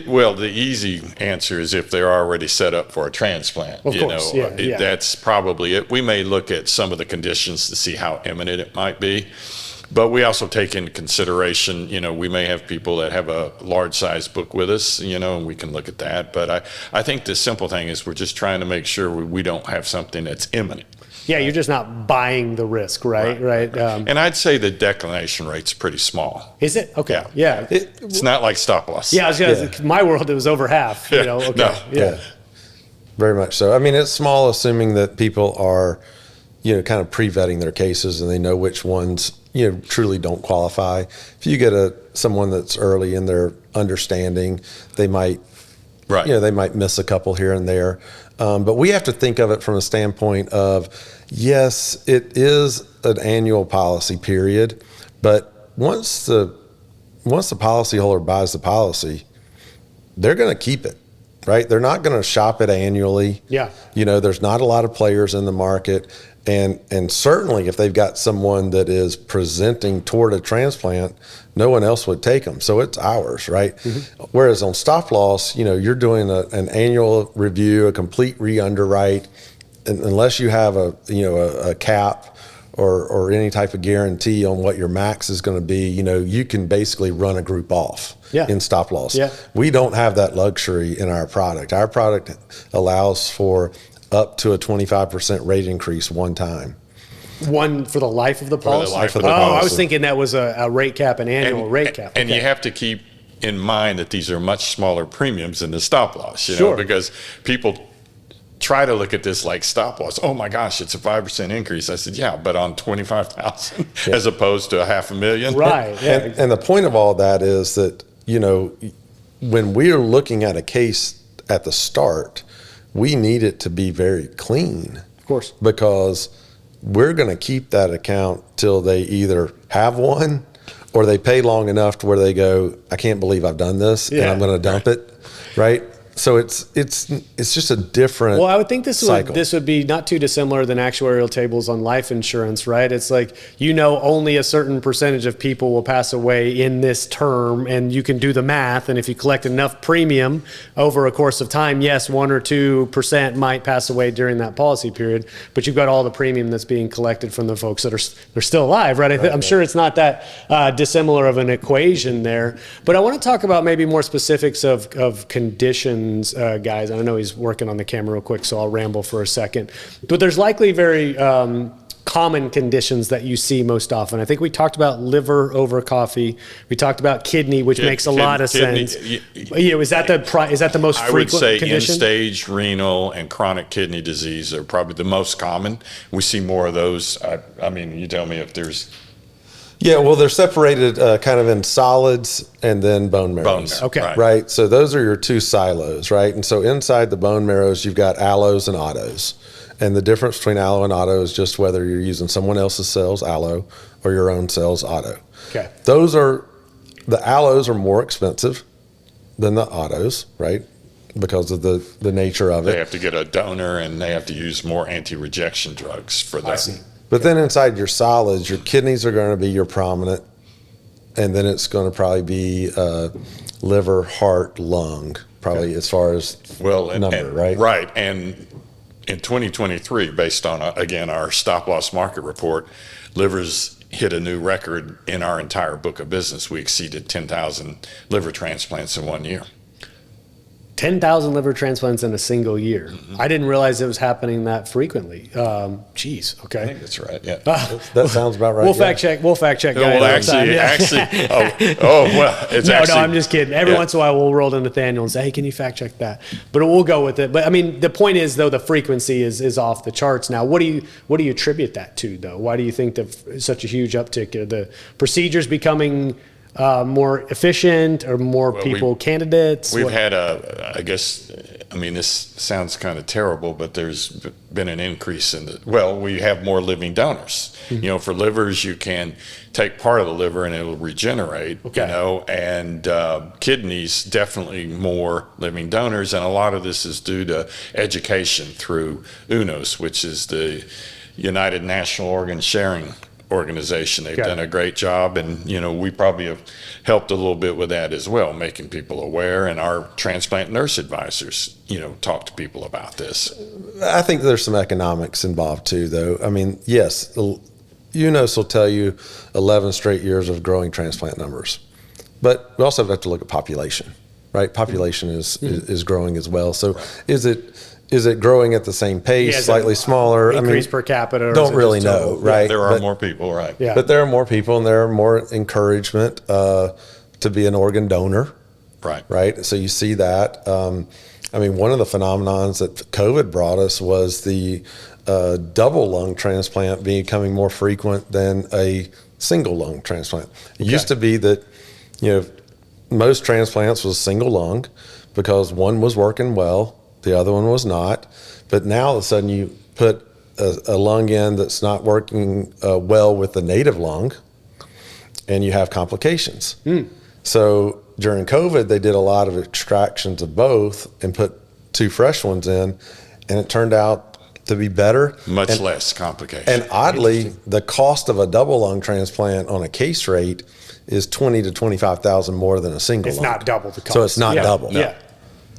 Well, the easy answer is if they're already set up for a transplant. Of course, yeah. That's probably it. We may look at some of the conditions to see how imminent it might be. But we also take into consideration, we may have people that have a large size book with us, and we can look at that. But I think the simple thing is we're just trying to make sure we don't have something that's imminent. Yeah, you're just not buying the risk, right? Right. And I'd say the declination rate's pretty small. Is it? Okay. Yeah. It's not like stop loss. Yeah, my world, it was over half, Okay. No. Yeah. Very much so. I mean, it's small, assuming that people are, kind of pre-vetting their cases and they know which ones, truly don't qualify. If you get someone that's early in their understanding, they might, they might miss a couple here and there. But we have to think of it from a standpoint of, yes, it is an annual policy period, but once the policyholder buys the policy, they're going to keep it. Right? They're not going to shop it annually. Yeah. There's not a lot of players in the market. And certainly if they've got someone that is presenting toward a transplant, no one else would take them. So it's ours, right? Mm-hmm. Whereas on stop loss, you're doing an annual review, a complete re-underwrite, unless you have a cap or any type of guarantee on what your max is going to be, you can basically run a group off in stop loss. Yeah. We don't have that luxury in our product. Our product allows for up to a 25% rate increase one time. One for the life of the policy? For the life of the policy. I was thinking that was a rate cap, an annual rate cap. And you have to keep in mind that these are much smaller premiums than the stop loss, Sure. because people try to look at this like stop loss. Oh my gosh, it's a 5% increase. I said, yeah, but on 25,000 as opposed to $500,000. Right. Yeah. And the point of all that is that, when we're looking at a case at the start, we need it to be very clean. Of course. Because we're going to keep that account till they either have one or they pay long enough to where they go, I can't believe I've done this and I'm going to dump it. Right. So it's just a different. Well, I would think this cycle. would be not too dissimilar than actuarial tables on life insurance, right? It's like, only a certain percentage of people will pass away in this term, and you can do the math. And if you collect enough premium over a course of time, yes, 1 or 2% might pass away during that policy period, but you've got all the premium that's being collected from the folks that are still alive, right? I'm sure it's not that dissimilar of an equation there. But I want to talk about maybe more specifics of conditions. Guys, I know he's working on the camera real quick, so I'll ramble for a second. But there's likely very common conditions that you see most often. I think we talked about liver over coffee. We talked about kidney, which makes a lot of sense. Is that the most frequent condition? I would say end-stage renal and chronic kidney disease are probably the most common. We see more of those. I mean, you tell me if there's. Yeah, well, they're separated kind of in solids and then bone marrows. Okay. Right. So those are your two silos, right? And so inside the bone marrows, you've got allos and autos. And the difference between allo and auto is just whether you're using someone else's cells, allo, or your own cells, auto. Okay. The allos are more expensive than the autos, right? Because of the nature of it. They have to get a donor and they have to use more anti-rejection drugs for that. I see. But then inside your solids, your kidneys are going to be your prominent, and then it's going to probably be liver, heart, lung, probably as far as number, right? Right. And in 2023, based on, again, our stop-loss market report, livers hit a new record in our entire book of business. We exceeded 10,000 liver transplants in 1 year. 10,000 liver transplants in a single year. I didn't realize it was happening that frequently. Geez. Okay. I think that's right. Yeah. That sounds about right. We'll fact check. We'll fact check. Well, it's No, actually. I'm just kidding. Every once in a while, we'll roll to Nathaniel and say, "Hey, can you fact check that?" But we'll go with it. But I mean, the point is, though, the frequency is off the charts now. What do you attribute that to, though? Why do you think that such a huge uptick? Are the procedures becoming more efficient, or more candidates? We've had I guess, I mean, this sounds kind of terrible, but there's been an increase we have more living donors. For livers, you can take part of the liver and it'll regenerate, and kidneys, definitely more living donors. And a lot of this is due to education through UNOS, which is the United National Organ Sharing Organization. They've done a great job, and we probably have helped a little bit with that as well, making people aware, and our transplant nurse advisors talk to people about this. I think there's some economics involved too, though. I mean, yes, UNOS will tell you 11 straight years of growing transplant numbers, but we also have to look at population, right? Population is growing as well. So is it growing at the same pace, slightly smaller? Increase per capita? Don't really know, right? Yeah, there are more people, right? Yeah. But there are more people, and there are more encouragement to be an organ donor. Right. So you see that. One of the phenomenons that COVID brought us was the double lung transplant becoming more frequent than a single lung transplant. It used to be that, most transplants was single lung because one was working well, the other one was not. But now all of a sudden you put a lung in that's not working well with the native lung, and you have complications. So during COVID, they did a lot of extractions of both and put 2 fresh ones in, and it turned out to be better. Much less complications. And oddly, the cost of a double lung transplant on a case rate is $20,000 to $25,000 more than a single lung. It's not double the cost. So it's not double.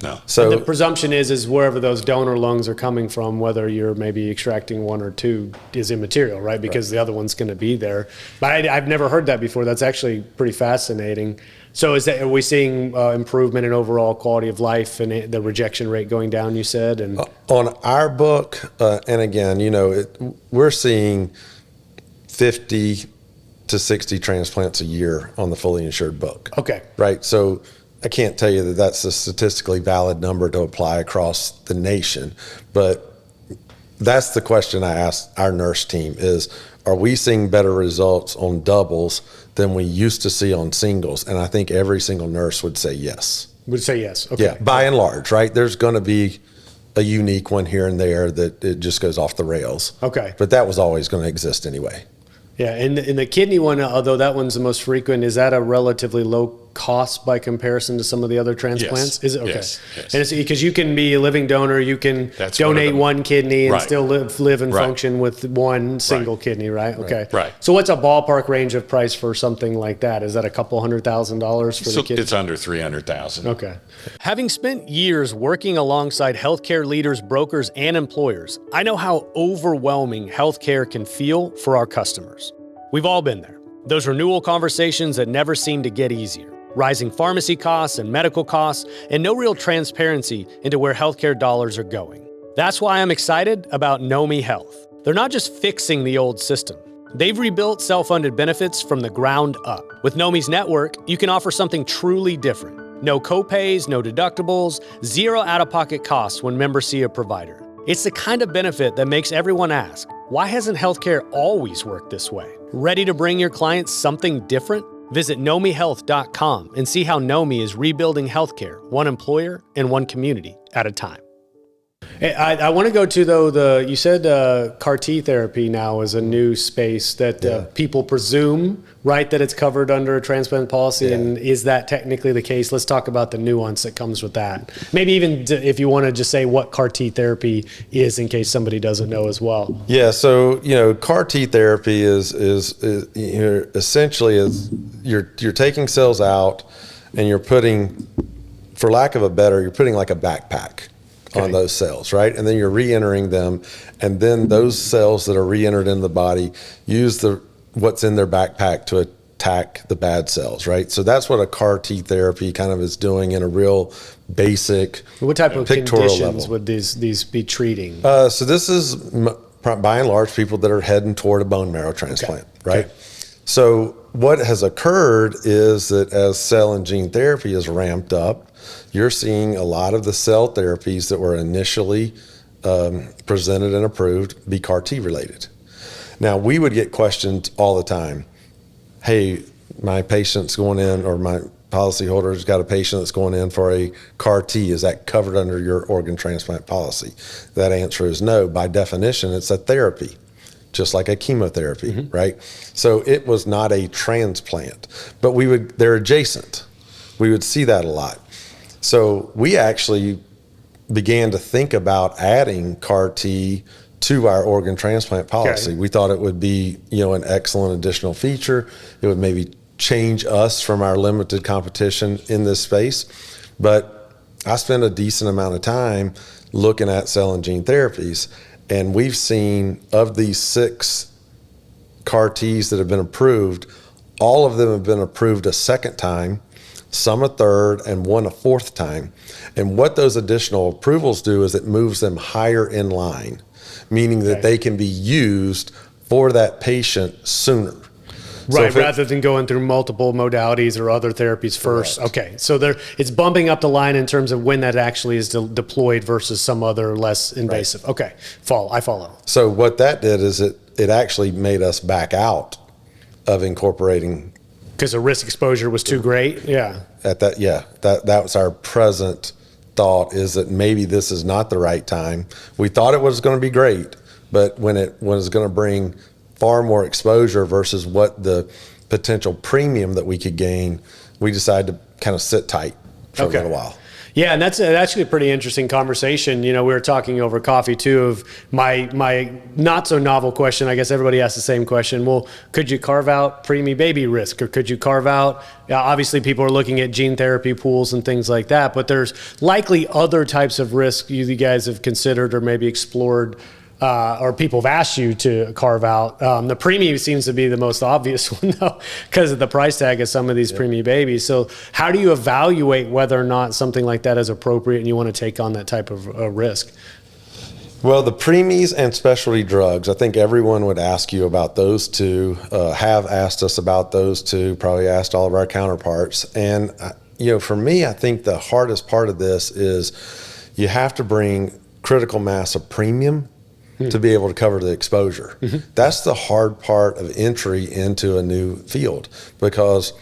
No. So the presumption is wherever those donor lungs are coming from, whether you're maybe extracting 1 or 2, is immaterial, right? Because the other one's going to be there. But I've never heard that before. That's actually pretty fascinating. So are we seeing improvement in overall quality of life and the rejection rate going down, you said? And on our book, and again, we're seeing 50 to 60 transplants a year on the fully insured book. Okay. Right. So I can't tell you that that's a statistically valid number to apply across the nation, but that's the question I asked our nurse team is, are we seeing better results on doubles than we used to see on singles? And I think every single nurse would say yes. Would say yes. Okay. Yeah, by and large, right? There's going to be a unique one here and there that it just goes off the rails. Okay. But that was always going to exist anyway. Yeah, and the kidney one, although that one's the most frequent, is that a relatively low cost by comparison to some of the other transplants? Yes. Is it? Okay. Yes. And it's because you can be a living donor, you can donate one kidney and still live and function with one single kidney, right? Okay. Right. So what's a ballpark range of price for something like that? Is that a couple $100,000 for the kidney? It's under $300,000. Okay. Having spent years working alongside healthcare leaders, brokers, and employers, I know how overwhelming healthcare can feel for our customers. We've all been there. Those renewal conversations that never seem to get easier. Rising pharmacy costs and medical costs, and no real transparency into where healthcare dollars are going. That's why I'm excited about Nomi Health. They're not just fixing the old system. They've rebuilt self-funded benefits from the ground up. With Nomi's network, you can offer something truly different. No copays, no deductibles, zero out-of-pocket costs when members see a provider. It's the kind of benefit that makes everyone ask, why hasn't healthcare always worked this way? Ready to bring your clients something different? Visit nomihealth.com and see how Nomi is rebuilding healthcare, one employer and one community at a time. I want to go to, though, you said CAR T therapy now is a new space that people presume, right, that it's covered under a transplant policy. And is that technically the case? Let's talk about the nuance that comes with that. Maybe even if you want to just say what CAR T therapy is in case somebody doesn't know as well. Yeah, so, CAR T therapy is essentially you're taking cells out and you're putting, for lack of a better, you're putting like a backpack on those cells, right? And then you're re-entering them, and then those cells that are re-entered in the body use what's in their backpack to attack the bad cells, right? So that's what a CAR T therapy kind of is doing in a real basic What type of pictorial conditions level. would these be treating? So this is by and large people that are heading toward a bone marrow transplant, right? Okay. So what has occurred is that as cell and gene therapy is ramped up, you're seeing a lot of the cell therapies that were initially presented and approved be CAR T related. Now, we would get questions all the time. Hey, my patient's going in, or my policyholder's got a patient that's going in for a CAR T. Is that covered under your organ transplant policy? That answer is no. By definition, it's a therapy, just like a chemotherapy, right? So it was not a transplant, but they're adjacent. We would see that a lot. So we actually began to think about adding CAR T to our organ transplant policy. Okay. We thought it would be, an excellent additional feature. It would maybe change us from our limited competition in this space. But I spent a decent amount of time looking at cell and gene therapies, and we've seen of these 6 CAR Ts that have been approved, all of them have been approved a second time, some a third, and one a fourth time. And what those additional approvals do is it moves them higher in line, meaning that they can be used for that patient sooner. Right, rather than going through multiple modalities or other therapies first. Correct. Okay, so it's bumping up the line in terms of when that actually is deployed versus some other less invasive. Right. Okay, I follow. So what that did is it actually made us back out of incorporating. Because the risk exposure was too great? Yeah. That was our present thought, is that maybe this is not the right time. We thought it was going to be great, but when it was going to bring far more exposure versus what the potential premium that we could gain, we decided to kind of sit tight for a little while. Yeah, and that's actually a pretty interesting conversation. We were talking over coffee too of my not so novel question. I guess everybody asks the same question. Well, could you carve out preemie baby risk, or could you carve out? Obviously, people are looking at gene therapy pools and things like that, but there's likely other types of risk you guys have considered or maybe explored. Or people have asked you to carve out. The preemie seems to be the most obvious one, though, because of the price tag of some of these preemie babies. So how do you evaluate whether or not something like that is appropriate and you want to take on that type of risk? Well, the preemies and specialty drugs, I think everyone would ask you about those two, have asked us about those two, probably asked all of our counterparts. And, for me, I think the hardest part of this is you have to bring critical mass of premium to be able to cover the exposure. That's the hard part of entry into a new field, because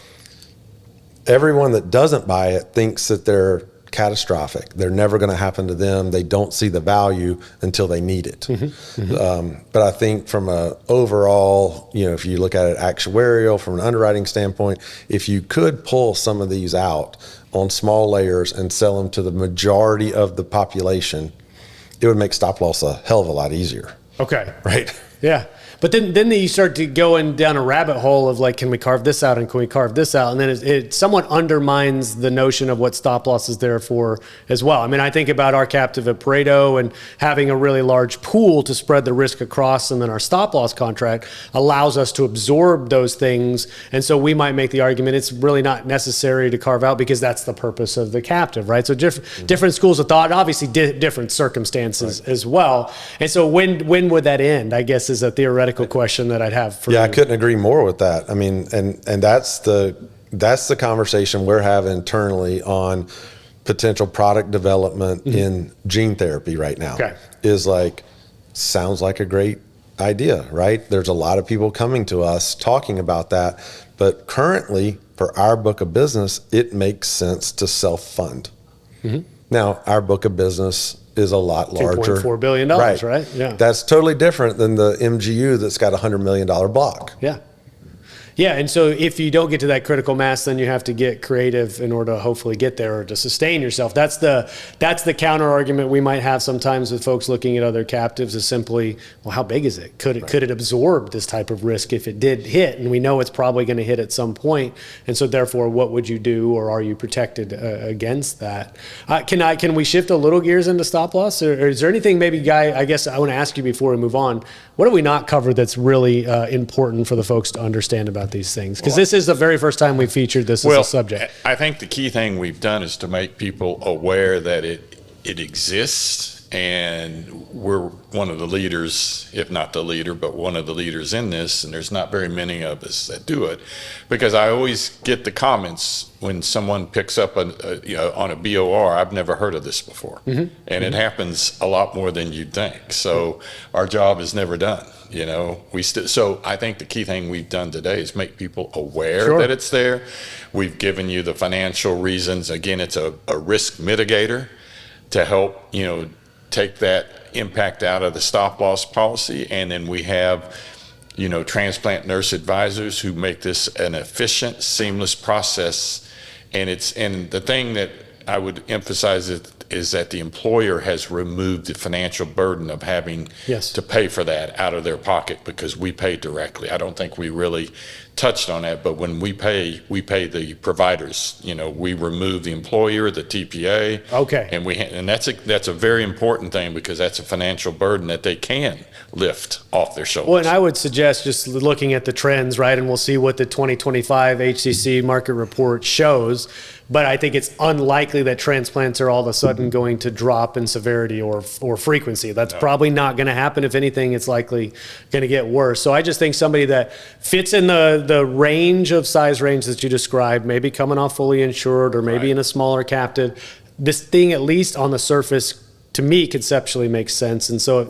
everyone that doesn't buy it thinks that they're catastrophic. They're never going to happen to them. They don't see the value until they need it. But I think from a overall, if you look at it actuarial, from an underwriting standpoint, if you could pull some of these out on small layers and sell them to the majority of the population, it would make stop loss a hell of a lot easier. Okay. Right. Yeah. But then you start to going down a rabbit hole of like, can we carve this out and can we carve this out? And then it somewhat undermines the notion of what stop loss is there for as well. I mean, I think about our captive at Pareto and having a really large pool to spread the risk across, and then our stop loss contract allows us to absorb those things. And so we might make the argument it's really not necessary to carve out because that's the purpose of the captive, right? So different schools of thought, obviously different circumstances as well. And so when would that end, I guess, is a theoretical question that I'd have for you. I couldn't agree more with that. I mean, and that's the conversation we're having internally on potential product development in gene therapy right now. Is like, sounds like a great idea, right? There's a lot of people coming to us talking about that, but currently for our book of business, it makes sense to self-fund. Now, our book of business is a lot larger. $2.4 billion, right? Yeah. That's totally different than the MGU that's got a $100 million block. Yeah. Yeah, and so if you don't get to that critical mass, then you have to get creative in order to hopefully get there or to sustain yourself. That's the counter argument we might have sometimes with folks looking at other captives, is simply, well, how big is it? Could it absorb this type of risk if it did hit? And we know it's probably going to hit at some point. And so therefore, what would you do, or are you protected against that? Can we shift a little gears into stop loss, or is there anything, maybe, Guy, I guess I want to ask you before we move on, what have we not covered that's really important for the folks to understand about about these things? Because this is the very first time we featured this as a subject. I think the key thing we've done is to make people aware that it exists. And we're one of the leaders, if not the leader, but one of the leaders in this. And there's not very many of us that do it, because I always get the comments when someone picks up on a BOR, I've never heard of this before. And it happens a lot more than you'd think. So our job is never done. So I think the key thing we've done today is make people aware that it's there. We've given you the financial reasons. Again, it's a risk mitigator to help, take that impact out of the stop loss policy. And then we have, transplant nurse advisors who make this an efficient, seamless process. And the thing that I would emphasize is that the employer has removed the financial burden of having to pay for that out of their pocket, because we pay directly. I don't think we really touched on that, but when we pay the providers. We remove the employer, the TPA. Okay. And that's a very important thing, because that's a financial burden that they can lift off their shoulders. Well, and I would suggest just looking at the trends, right? And we'll see what the 2025 HCC market report shows. But I think it's unlikely that transplants are all of a sudden going to drop in severity or frequency. That's probably not going to happen. If anything, it's likely going to get worse. So I just think somebody that fits in the range of size range that you described, maybe coming off fully insured or maybe in a smaller captive, this thing, at least on the surface, to me, conceptually makes sense. And so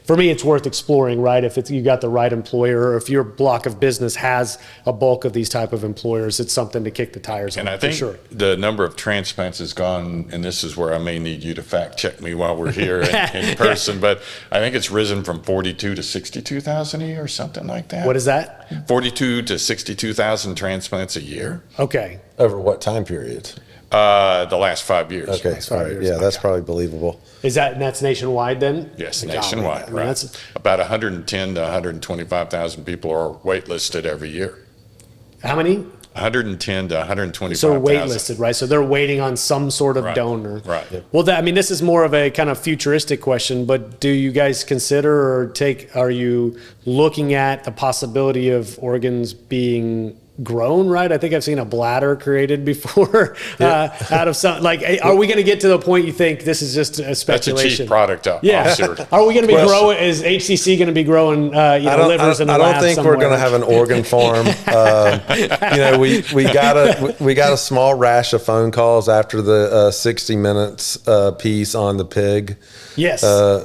for me, it's worth exploring, right? If you got the right employer, or if your block of business has a bulk of these type of employers, it's something to kick the tires on. And I think the number of transplants has gone, and this is where I may need you to fact check me while we're here in person, but I think it's risen from 42 to 62,000 a year or something like that. What is that? 42 to 62,000 transplants a year. Okay. Over what time period? The last 5 years. Okay, sorry. Yeah, that's probably believable. That's nationwide then? Yes, nationwide. Right. That's about 110 to 125,000 people are waitlisted every year. How many? 110 to 125,000. So waitlisted, right? So they're waiting on some sort of donor. Right. Well, this is more of a kind of futuristic question, but do you guys consider are you looking at the possibility of organs being grown, right? I think I've seen a bladder created before out of some, are we going to get to the point you think this is just a speculation? That's a cheap product officer. Are we going to be growing, is HCC going to be growing livers in the lab? I don't think we're going to have an organ farm. We got a small rash of phone calls after the 60 Minutes piece on the pig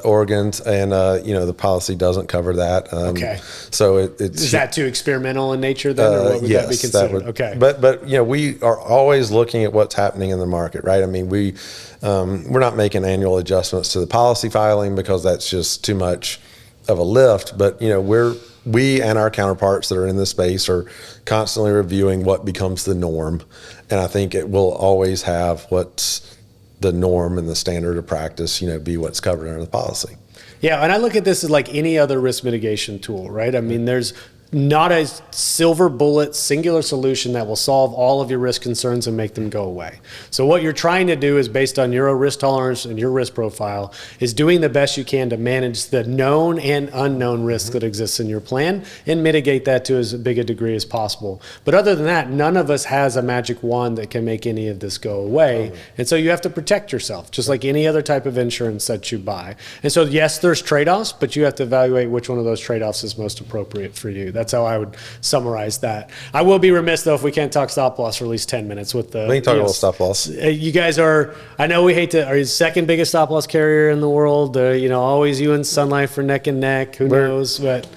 organs, and the policy doesn't cover that. Okay. So is that too experimental in nature then, or what would that be considered? Okay. But we are always looking at what's happening in the market, right? I mean, we're not making annual adjustments to the policy filing because that's just too much of a lift. But we and our counterparts that are in this space are constantly reviewing what becomes the norm, and I think it will always have what's the norm and the standard of practice, be what's covered under the policy. Yeah, and I look at this as like any other risk mitigation tool, right? I mean, there's not a silver bullet, singular solution that will solve all of your risk concerns and make them go away. So what you're trying to do is, based on your risk tolerance and your risk profile, is doing the best you can to manage the known and unknown risk that exists in your plan and mitigate that to as big a degree as possible. But other than that, none of us has a magic wand that can make any of this go away. And so you have to protect yourself, just like any other type of insurance that you buy. And so yes, there's trade-offs, but you have to evaluate which one of those trade-offs is most appropriate for you. That's how I would summarize that. I will be remiss though if we can't talk stop loss for at least 10 minutes with the. We can talk about stop loss. You guys are you second biggest stop loss carrier in the world? Always you and Sun Life for neck and neck. Who knows? But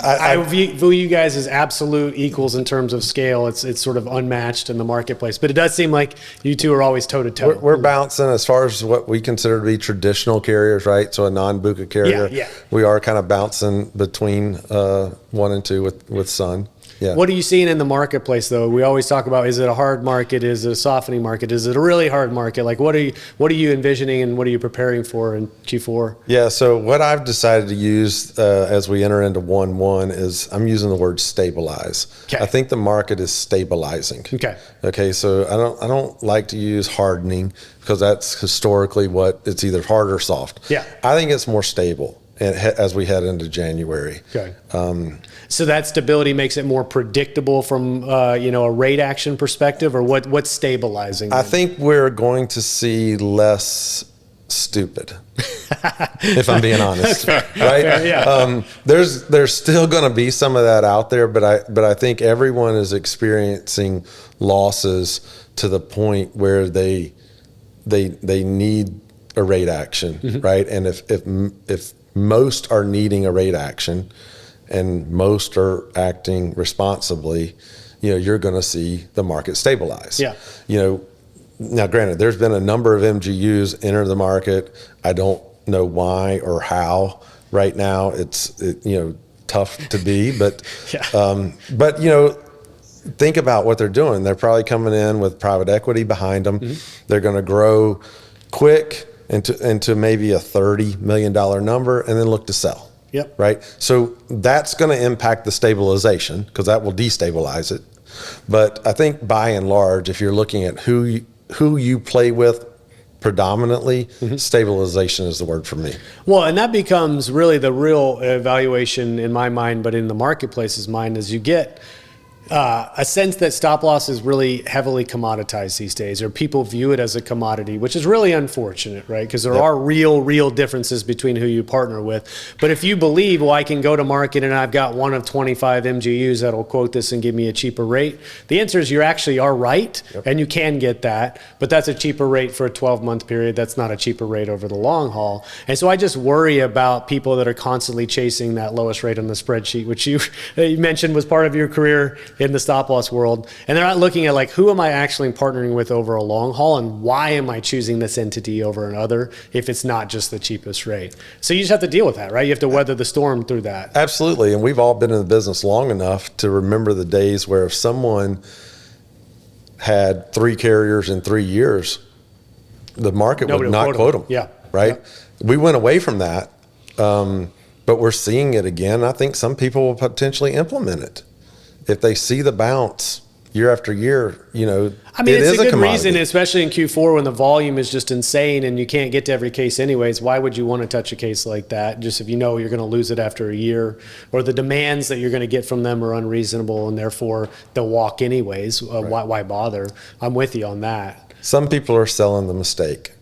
I view you guys as absolute equals in terms of scale. It's sort of unmatched in the marketplace, but it does seem like you two are always toe to toe. We're bouncing as far as what we consider to be traditional carriers, right? So a non-BUCA carrier. Yeah. We are kind of bouncing between 1 and 2 with Sun. Yeah. What are you seeing in the marketplace, though? We always talk about, is it a hard market? Is it a softening market? Is it a really hard market? Like, what are you envisioning and what are you preparing for in Q4? Yeah, so what I've decided to use as we enter into 1/1 is I'm using the word stabilize. Okay. I think the market is stabilizing. Okay, so I don't like to use hardening because that's historically what it's either hard or soft. Yeah. I think it's more stable. as we head into January. Okay. So that stability makes it more predictable from a rate action perspective, or what's stabilizing? I think we're going to see less stupid, if I'm being honest. Right? Fair, yeah. There's still going to be some of that out there, but I think everyone is experiencing losses to the point where they need a rate action, right? And if most are needing a rate action, and most are acting responsibly, you're going to see the market stabilize. Yeah. Now, granted, there's been a number of MGUs enter the market. I don't know why or how. Right now, it's tough to be, but yeah. Think about what they're doing. They're probably coming in with private equity behind them. They're going to grow quick into maybe a $30 million number, and then look to sell. Yep. Right. So that's going to impact the stabilization, because that will destabilize it. But I think by and large, if you're looking at who you play with predominantly, stabilization is the word for me. Well, and that becomes really the real evaluation in my mind, but in the marketplace's mind, is you get a sense that stop loss is really heavily commoditized these days, or people view it as a commodity, which is really unfortunate, right? Because there are real differences between who you partner with. But if you believe, well, I can go to market and I've got one of 25 MGUs that'll quote this and give me a cheaper rate, the answer is you actually are right, and you can get that, but that's a cheaper rate for a 12-month period. That's not a cheaper rate over the long haul. And so I just worry about people that are constantly chasing that lowest rate on the spreadsheet, which you mentioned was part of your career in the stop loss world, and they're not looking at who am I actually partnering with over a long haul, and why am I choosing this entity over another if it's not just the cheapest rate. So you just have to deal with that, right? You have to weather the storm through that. Absolutely. And we've all been in the business long enough to remember the days where if someone had 3 carriers in 3 years, the market would not quote them. Yeah. Right. Yeah. We went away from that, but we're seeing it again. I think some people will potentially implement it if they see the bounce year after year. I mean, it's a good commodity. reason, especially in Q4 when the volume is just insane and you can't get to every case anyways. Why would you want to touch a case like that? Just if you know you're going to lose it after a year, or the demands that you're going to get from them are unreasonable and therefore they'll walk anyways. Why bother? I'm with you on that. Some people are selling the mistake.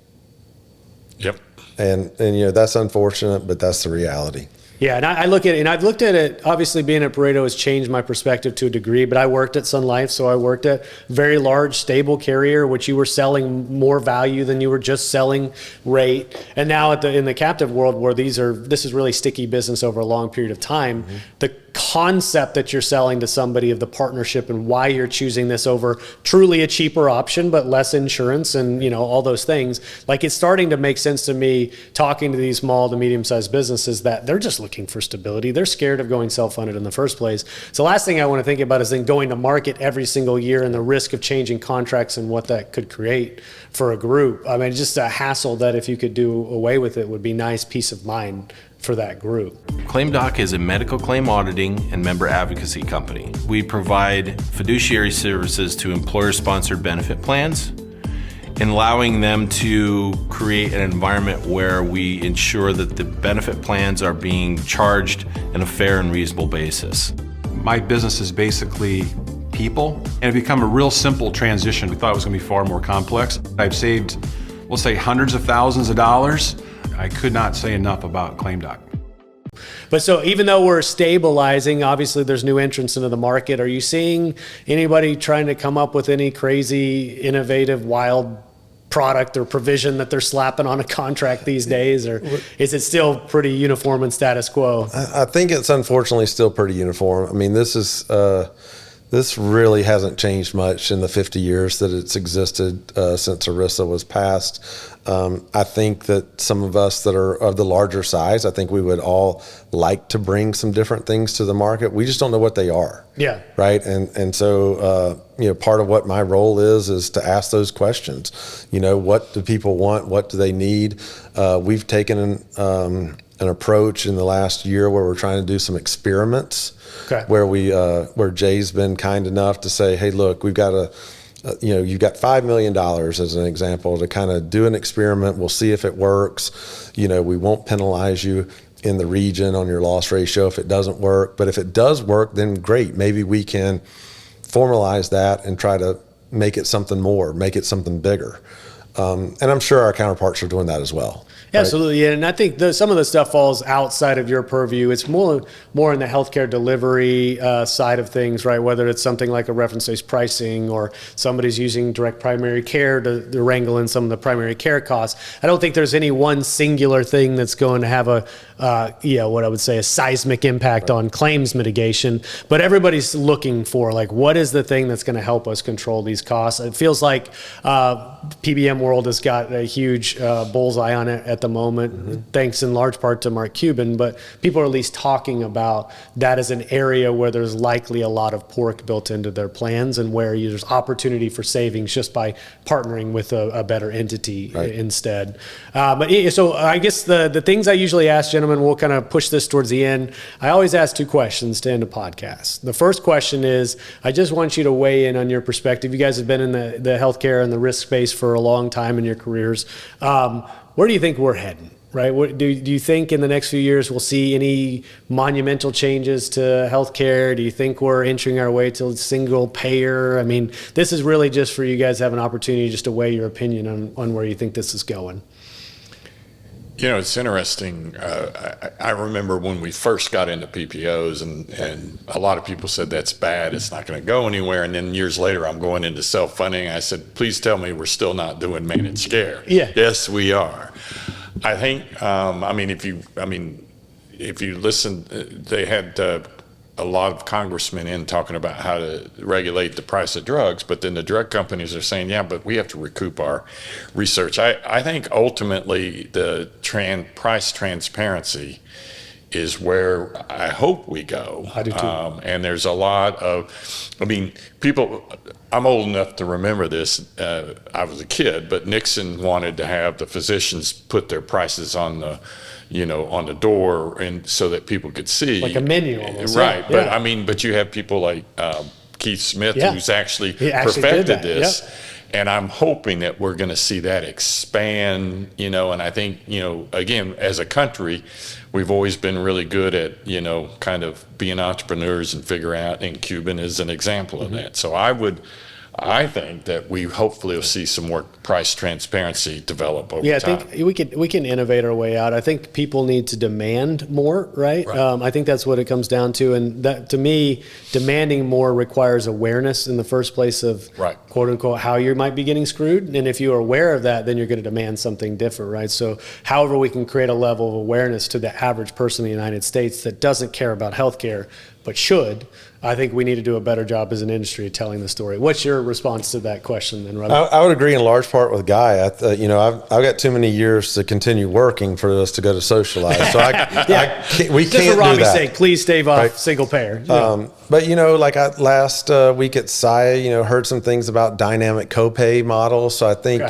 Yep. And that's unfortunate, but that's the reality. Yeah, and I look at it, and I've looked at it, obviously being at Pareto has changed my perspective to a degree, but I worked at Sun Life, so I worked at very large, stable carrier, which you were selling more value than you were just selling rate. And now in the captive world, where this is really sticky business over a long period of time, the concept that you're selling to somebody of the partnership and why you're choosing this over truly a cheaper option, but less insurance and all those things, it's starting to make sense to me talking to these small to medium-sized businesses that they're just looking for stability. They're scared of going self-funded in the first place. So the last thing I want to think about is then going to market every single year and the risk of changing contracts and what that could create for a group. I mean, just a hassle that if you could do away with it would be nice peace of mind for that group. ClaimDoc is a medical claim auditing and member advocacy company. We provide fiduciary services to employer-sponsored benefit plans, and allowing them to create an environment where we ensure that the benefit plans are being charged in a fair and reasonable basis. My business is basically people, and it become a real simple transition. We thought it was going to be far more complex. I've saved, we'll say, hundreds of thousands of dollars. I could not say enough about ClaimDoc. But so even though we're stabilizing, obviously there's new entrants into the market. Are you seeing anybody trying to come up with any crazy, innovative, wild product or provision that they're slapping on a contract these days? Or is it still pretty uniform and status quo? I think it's unfortunately still pretty uniform. I mean, this really hasn't changed much in the 50 years that it's existed since ERISA was passed. I think that some of us that are of the larger size, I think we would all like to bring some different things to the market. We just don't know what they are. Yeah. Right. And so, part of what my role is to ask those questions. What do people want? What do they need? We've taken an approach in the last year where we're trying to do some experiments. Okay. Where Jay's been kind enough to say, hey, look, we've got you've got $5 million as an example to kind of do an experiment. We'll see if it works. We won't penalize you. in the region on your loss ratio if it doesn't work. But if it does work, then great. Maybe we can formalize that and try to make it something more, make it something bigger. And I'm sure our counterparts are doing that as well. Yeah, absolutely. Yeah. And I think some of the stuff falls outside of your purview. It's more in the healthcare delivery side of things, right? Whether it's something like a reference-based pricing or somebody's using direct primary care to wrangle in some of the primary care costs. I don't think there's any one singular thing that's going to have what I would say a seismic impact on claims mitigation. But everybody's looking for, like, what is the thing that's going to help us control these costs? It feels like PBM world has got a huge bullseye on it at the moment, thanks in large part to Mark Cuban, but people are at least talking about that as an area where there's likely a lot of pork built into their plans and where there's opportunity for savings just by partnering with a better entity instead. So I guess the things I usually ask gentlemen, we'll kind of push this towards the end. I always ask 2 questions to end a podcast. The first question is, I just want you to weigh in on your perspective. You guys have been in the healthcare and the risk space for a long time in your careers. Where do you think we're heading, right? Do you think in the next few years we'll see any monumental changes to healthcare? Do you think we're entering our way to single payer? I mean, this is really just for you guys to have an opportunity just to weigh your opinion on where you think this is going. You know, it's interesting. I remember when we first got into PPOs, and a lot of people said that's bad, it's not going to go anywhere. And then years later, I'm going into self-funding. I said, please tell me we're still not doing managed care. Yeah. Yes, we are. I think, if you listen, they had a lot of congressmen in talking about how to regulate the price of drugs, but then the drug companies are saying, yeah, but we have to recoup our research. I think ultimately the price transparency is where I hope we go. I do too. And there's a lot of, people, I'm old enough to remember this. I was a kid, but Nixon wanted to have the physicians put their prices on the door, and so that people could see, like a menu almost. Right. Yeah. But you have people like Keith Smith, who's actually did perfected that. this. Yep. And I'm hoping that we're going to see that expand, and I think, again, as a country, we've always been really good at, kind of being entrepreneurs and figure out, and Cuban is an example of that. So I think that we hopefully will see some more price transparency develop over time. I think we can innovate our way out. I think people need to demand more, right? I think that's what it comes down to. And that, to me, demanding more requires awareness in the first place of quote unquote how you might be getting screwed. And if you are aware of that, then you're going to demand something different, right? So however we can create a level of awareness to the average person in the United States that doesn't care about healthcare but should, I think we need to do a better job as an industry of telling the story. What's your response to that question then, Robby? I would agree in large part with Guy. I've got too many years to continue working for us to go to socialize. So we just can't for Robby's do that. sake, please stave off single payer. But last week at SIA, heard some things about dynamic copay models. So I think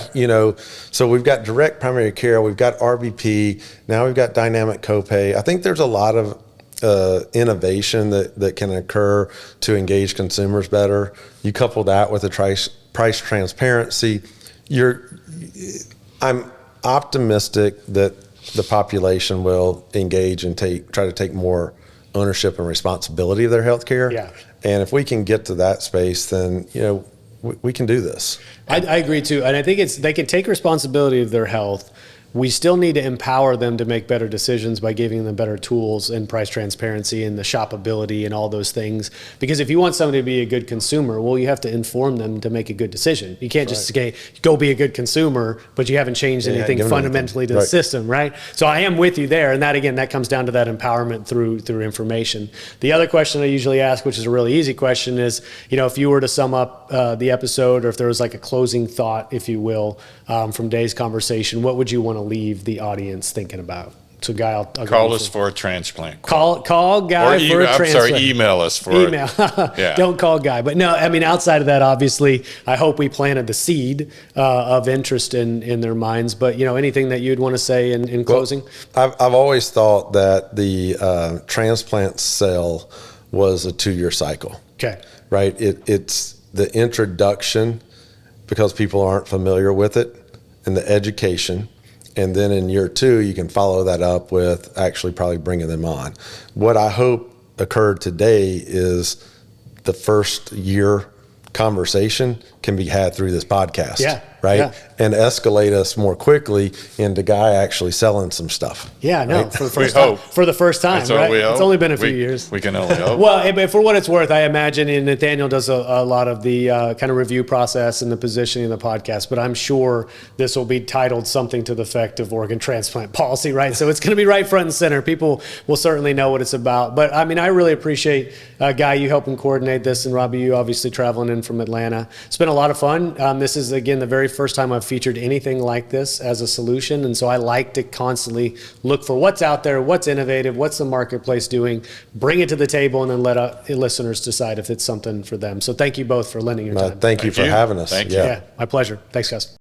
so we've got direct primary care, we've got RBP, now we've got dynamic copay. I think there's a lot of innovation that can occur to engage consumers better. You couple that with the price transparency, I'm optimistic that the population will engage and try to take more ownership and responsibility of their health care. Yeah. And if we can get to that space, then we can do this. I agree too, and I think they can take responsibility of their health. We still need to empower them to make better decisions by giving them better tools and price transparency and the shoppability and all those things. Because if you want somebody to be a good consumer, well, you have to inform them to make a good decision. You can't just say, go be a good consumer, but you haven't changed anything fundamentally to the system, right? So I am with you there. And that comes down to that empowerment through information. The other question I usually ask, which is a really easy question, is, if you were to sum up the episode, or if there was like a closing thought, if you will, from today's conversation, what would you want to leave the audience thinking about? So Guy, I'll call us for a transplant. Call Guy for a transplant. Email us for email. Don't call Guy. But no, outside of that, obviously, I hope we planted the seed of interest in their minds. But anything that you'd want to say in closing? I've always thought that the transplant sale was a 2-year cycle. Okay. Right. It's the introduction, because people aren't familiar with it, and the education. And then in year 2, you can follow that up with actually probably bringing them on. What I hope occurred today is the first year conversation can be had through this podcast. Yeah. Right. Yeah. And escalate us more quickly into Guy actually selling some stuff. Yeah, no, right? for the first time. For the first time, That's all right? we hope. It's only been a few years. We can only hope. Well, but for what it's worth, I imagine, and Nathaniel does a lot of the kind of review process and the positioning of the podcast, but I'm sure this will be titled something to the effect of organ transplant policy, right? So it's going to be right front and center. People will certainly know what it's about. But I mean, I really appreciate, Guy, you helping coordinate this, and Robby, you obviously traveling in from Atlanta. It's been a lot of fun. This is, again, the very first time I've featured anything like this as a solution. And so I like to constantly look for what's out there, what's innovative, what's the marketplace doing, bring it to the table, and then let listeners decide if it's something for them. So thank you both for lending your time. Thank you for having us. Thank you. Yeah, my pleasure. Thanks, guys.